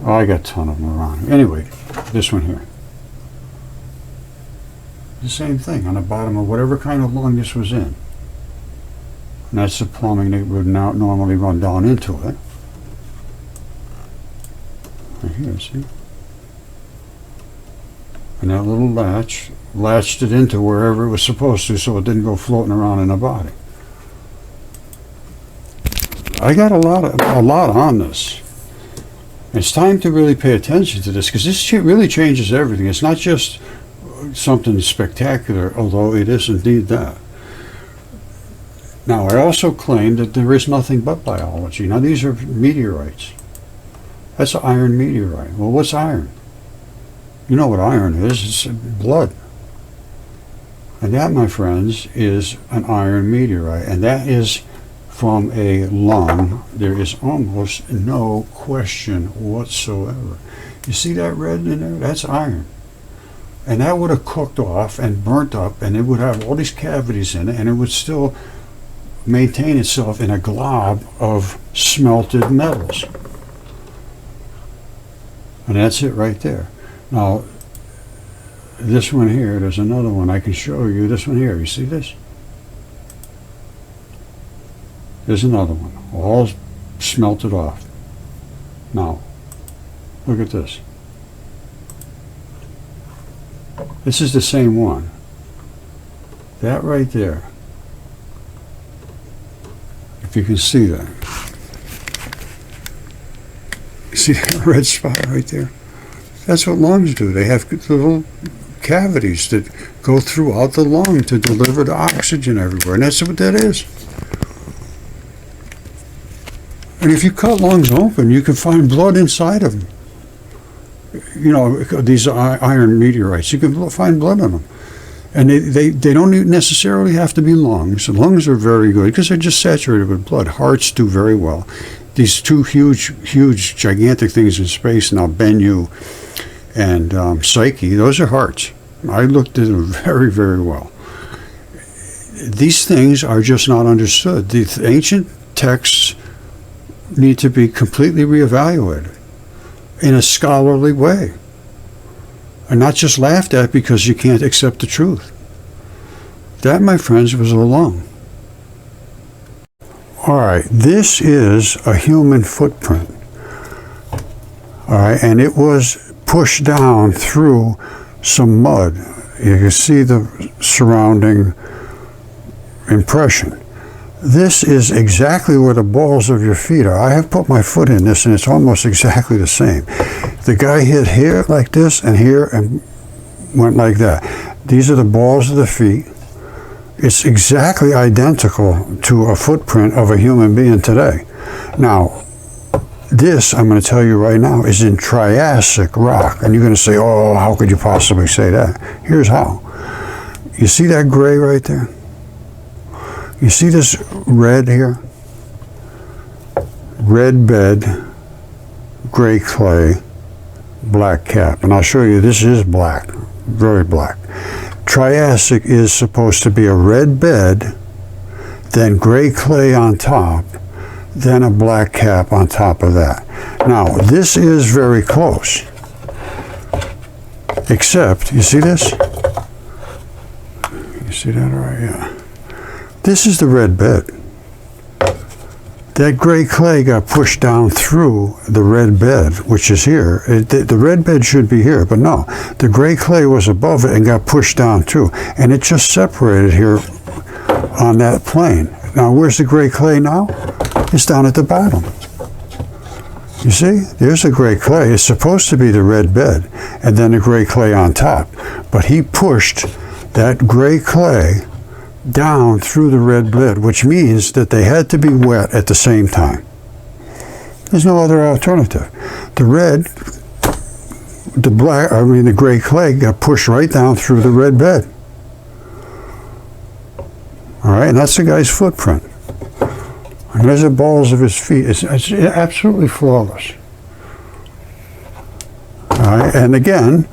Oh, I got a ton of them around. Anyway, this one here. The same thing on the bottom of whatever kind of lung this was in. And that's the plumbing that would now normally run down into it. Right here, see? And that little latch latched it into wherever it was supposed to, so it didn't go floating around in the body. I got a lot on this. It's time to really pay attention to this, because this really changes everything. It's not just something spectacular, although it is indeed that. Now, I also claim that there is nothing but biology. Now, these are meteorites. That's an iron meteorite. Well, what's iron? You know what iron is. It's blood. And that, my friends, is an iron meteorite. And that is from a lung. There is almost no question whatsoever. You see that red in there? That's iron. And that would have cooked off and burnt up, and it would have all these cavities in it, and it would still maintain itself in a glob of smelted metals. And that's it right there. Now, this one here, there's another one I can show you. This one here, you see this? There's another one, all smelted off. Now, look at this. This is the same one. That right there. If you can see that. See that red spot right there? That's what lungs do. They have little cavities that go throughout the lung to deliver the oxygen everywhere. And that's what that is. And if you cut lungs open, you can find blood inside of them. These iron meteorites, you can find blood in them. And they don't necessarily have to be lungs. Lungs are very good because they're just saturated with blood. Hearts do very well. These two huge, gigantic things in space now, Bennu and Psyche, those are hearts. I looked at them very, very well. These things are just not understood. The ancient texts need to be completely reevaluated in a scholarly way, and not just laughed at because you can't accept the truth. That, my friends, was a lung. All right, this is a human footprint. All right, and it was pushed down through some mud. You can see the surrounding impression. This is exactly where the balls of your feet are. I have put my foot in this, and it's almost exactly the same. The guy hit here like this, and here, and went like that. These are the balls of the feet. It's exactly identical to a footprint of a human being today. Now, this, I'm going to tell you right now, is in Triassic rock. And you're going to say, oh, how could you possibly say that? Here's how. You see that gray right there? You see this red here? Red bed, gray clay, black cap. And I'll show you, this is black, very black. Triassic is supposed to be a red bed, then gray clay on top, then a black cap on top of that. Now, this is very close. Except, you see this? You see that right? Yeah. This is the red bed. That gray clay got pushed down through the red bed, which is here. The red bed should be here, but no. The gray clay was above it and got pushed down too. And it just separated here on that plane. Now, where's the gray clay now? It's down at the bottom. You see? There's the gray clay. It's supposed to be the red bed, and then the gray clay on top. But he pushed that gray clay down through the red bed, which means that they had to be wet at the same time. There's no other alternative. The red, the gray clay got pushed right down through the red bed. All right, and that's the guy's footprint. And there's the balls of his feet. It's absolutely flawless. All right, and again,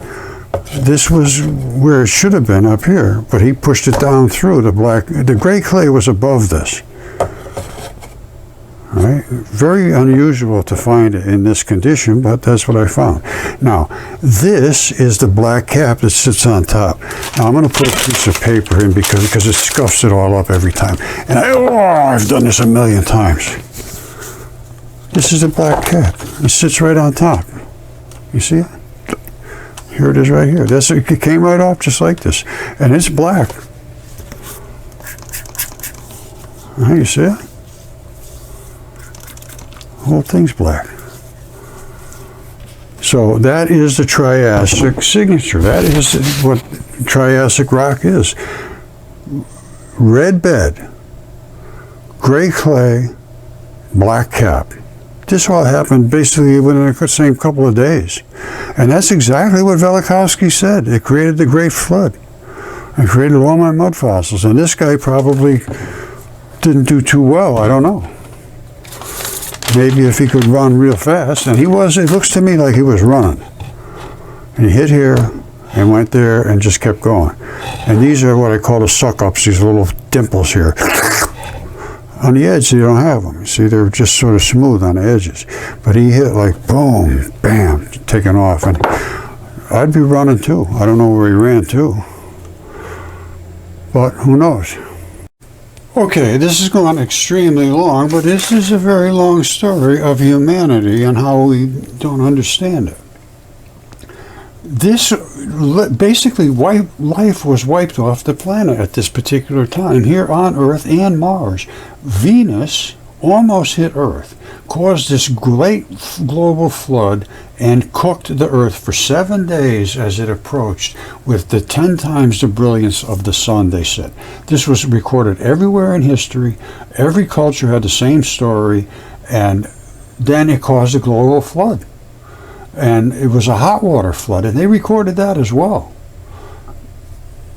this was where it should have been up here, but he pushed it down through the gray clay was above this. All right, very unusual to find it in this condition, but that's what I found. Now, this is the black cap that sits on top. Now, I'm going to put a piece of paper in because it scuffs it all up every time. And I've done this a million times. This is the black cap. It sits right on top. You see it? Here it is right here. It came right off just like this. And it's black. You see it? The whole thing's black. So that is the Triassic signature. That is what Triassic rock is. Red bed, gray clay, black cap. This all happened basically within the same couple of days. And that's exactly what Velikovsky said. It created the Great Flood. It created all my mud fossils. And this guy probably didn't do too well. I don't know. Maybe if he could run real fast. And he was, it looks to me like he was running. And he hit here and went there and just kept going. And these are what I call the suck-ups, these little dimples here. On the edge, you don't have them. You see, they're just sort of smooth on the edges. But he hit like boom, bam, taking off. And I'd be running too. I don't know where he ran to. But who knows? Okay, this has gone extremely long, but this is a very long story of humanity and how we don't understand it. This basically, life was wiped off the planet at this particular time, here on Earth and Mars. Venus almost hit Earth, caused this great global flood, and cooked the Earth for 7 days as it approached with the 10 times the brilliance of the sun, they said. This was recorded everywhere in history. Every culture had the same story, and then it caused a global flood. And it was a hot water flood, and they recorded that as well.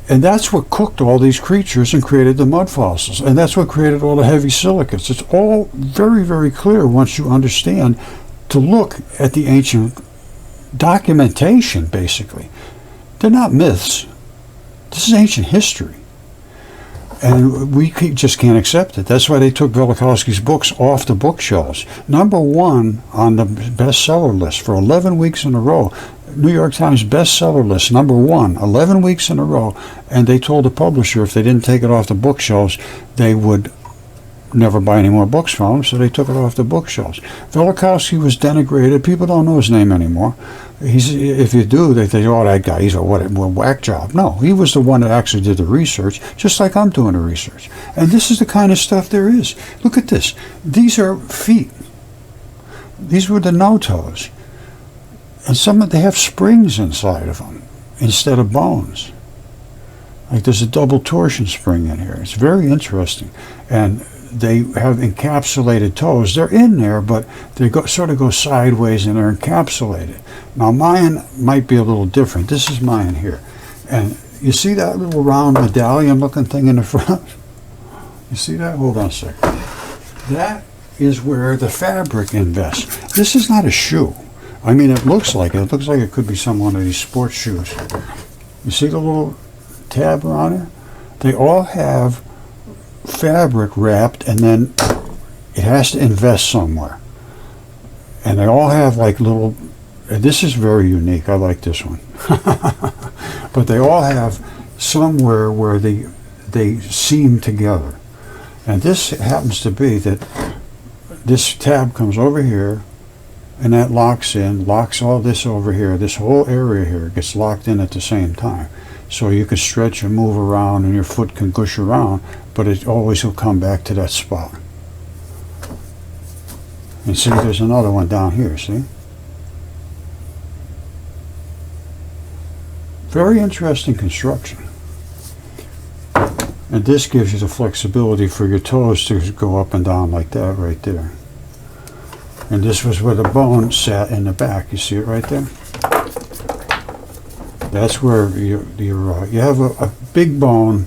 And that's what cooked all these creatures and created the mud fossils. And that's what created all the heavy silicates. It's all very, very clear once you understand to look at the ancient documentation, basically. They're not myths. This is ancient history. And we just can't accept it. That's why they took Velikovsky's books off the bookshelves. #1 on the bestseller list for 11 weeks in a row. New York Times bestseller list, #1, 11 weeks in a row. And they told the publisher if they didn't take it off the bookshelves, they would never buy any more books from him, so they took it off the bookshelves. Velikovsky was denigrated. People don't know his name anymore. If you do, they think, oh, that guy, he's a whack job. No, he was the one that actually did the research, just like I'm doing the research. And this is the kind of stuff there is. Look at this. These are feet. These were the no-toes. And they have springs inside of them instead of bones. Like there's a double torsion spring in here. It's very interesting. And they have encapsulated toes. They're in there, but they sort of go sideways and they're encapsulated. Now mine might be a little different. This is mine here. And you see that little round medallion looking thing in the front? You see that? Hold on a second. That is where the fabric invests. This is not a shoe. I mean, it looks like it. It looks like it could be some one of these sports shoes. You see the little tab around it? They all have fabric wrapped, and then it has to invest somewhere. And they all have like little, this is very unique. I like this one. But they all have somewhere where they seam together. And this happens to be that this tab comes over here, and that locks all this over here. This whole area here gets locked in at the same time. So you can stretch and move around and your foot can gush around, but it always will come back to that spot. And see, there's another one down here, see? Very interesting construction. And this gives you the flexibility for your toes to go up and down like that right there. And this was where the bone sat in the back. You see it right there? That's where you have a big bone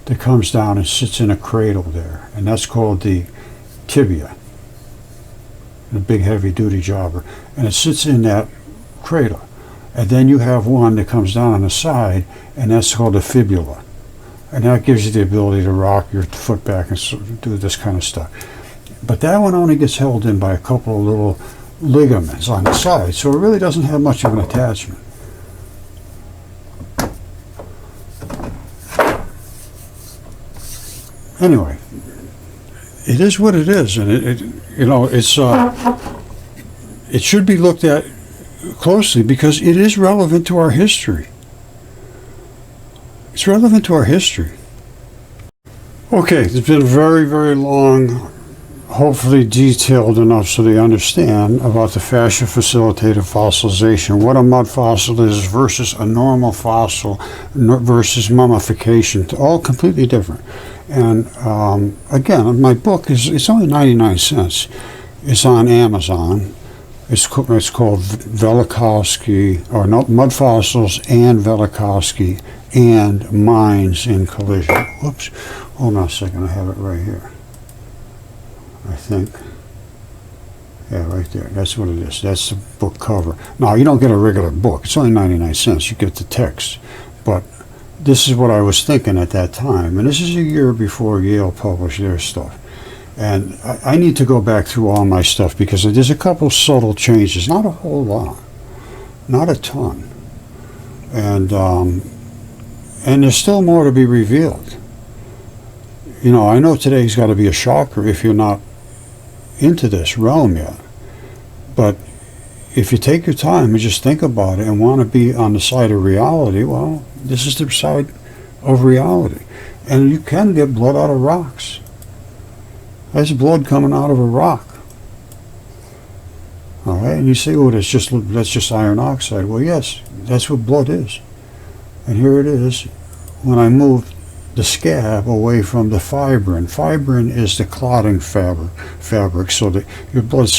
that comes down and sits in a cradle there. And that's called the tibia, a big heavy duty jobber. And it sits in that cradle. And then you have one that comes down on the side, and that's called the fibula. And that gives you the ability to rock your foot back and do this kind of stuff. But that one only gets held in by a couple of little ligaments on the side, so it really doesn't have much of an attachment. Anyway, it is what it is, and it should be looked at closely because it is relevant to our history. It's relevant to our history. Okay, it's been very, very long, hopefully detailed enough so they understand about the fascia-facilitated fossilization, what a mud fossil is versus a normal fossil versus mummification, all completely different. And again, my book it's only 99 cents. It's on Amazon. It's called Velikovsky, or no, Mudfossils and Velikovsky and Mines in Collision. Whoops, hold on a second, I have it right here. I think. Yeah, right there. That's what it is. That's the book cover. Now, you don't get a regular book. It's only 99 cents. You get the text. But this is what I was thinking at that time. And this is a year before Yale published their stuff. And I need to go back through all my stuff because there's a couple subtle changes. Not a whole lot. Not a ton. And there's still more to be revealed. You know, I know today's got to be a shocker if you're not into this realm yet. But if you take your time and just think about it and want to be on the side of reality, well, this is the side of reality. And you can get blood out of rocks. There's blood coming out of a rock. All right, and you say, oh, that's just iron oxide. Well, yes, that's what blood is. And here it is. When I moved the scab away from the fibrin. Fibrin is the clotting fabric, so that your blood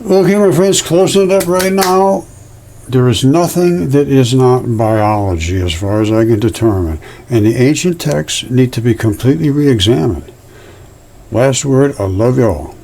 Okay, my friends, closing it up right now. There is nothing that is not biology as far as I can determine. And the ancient texts need to be completely re-examined. Last word, I love you all.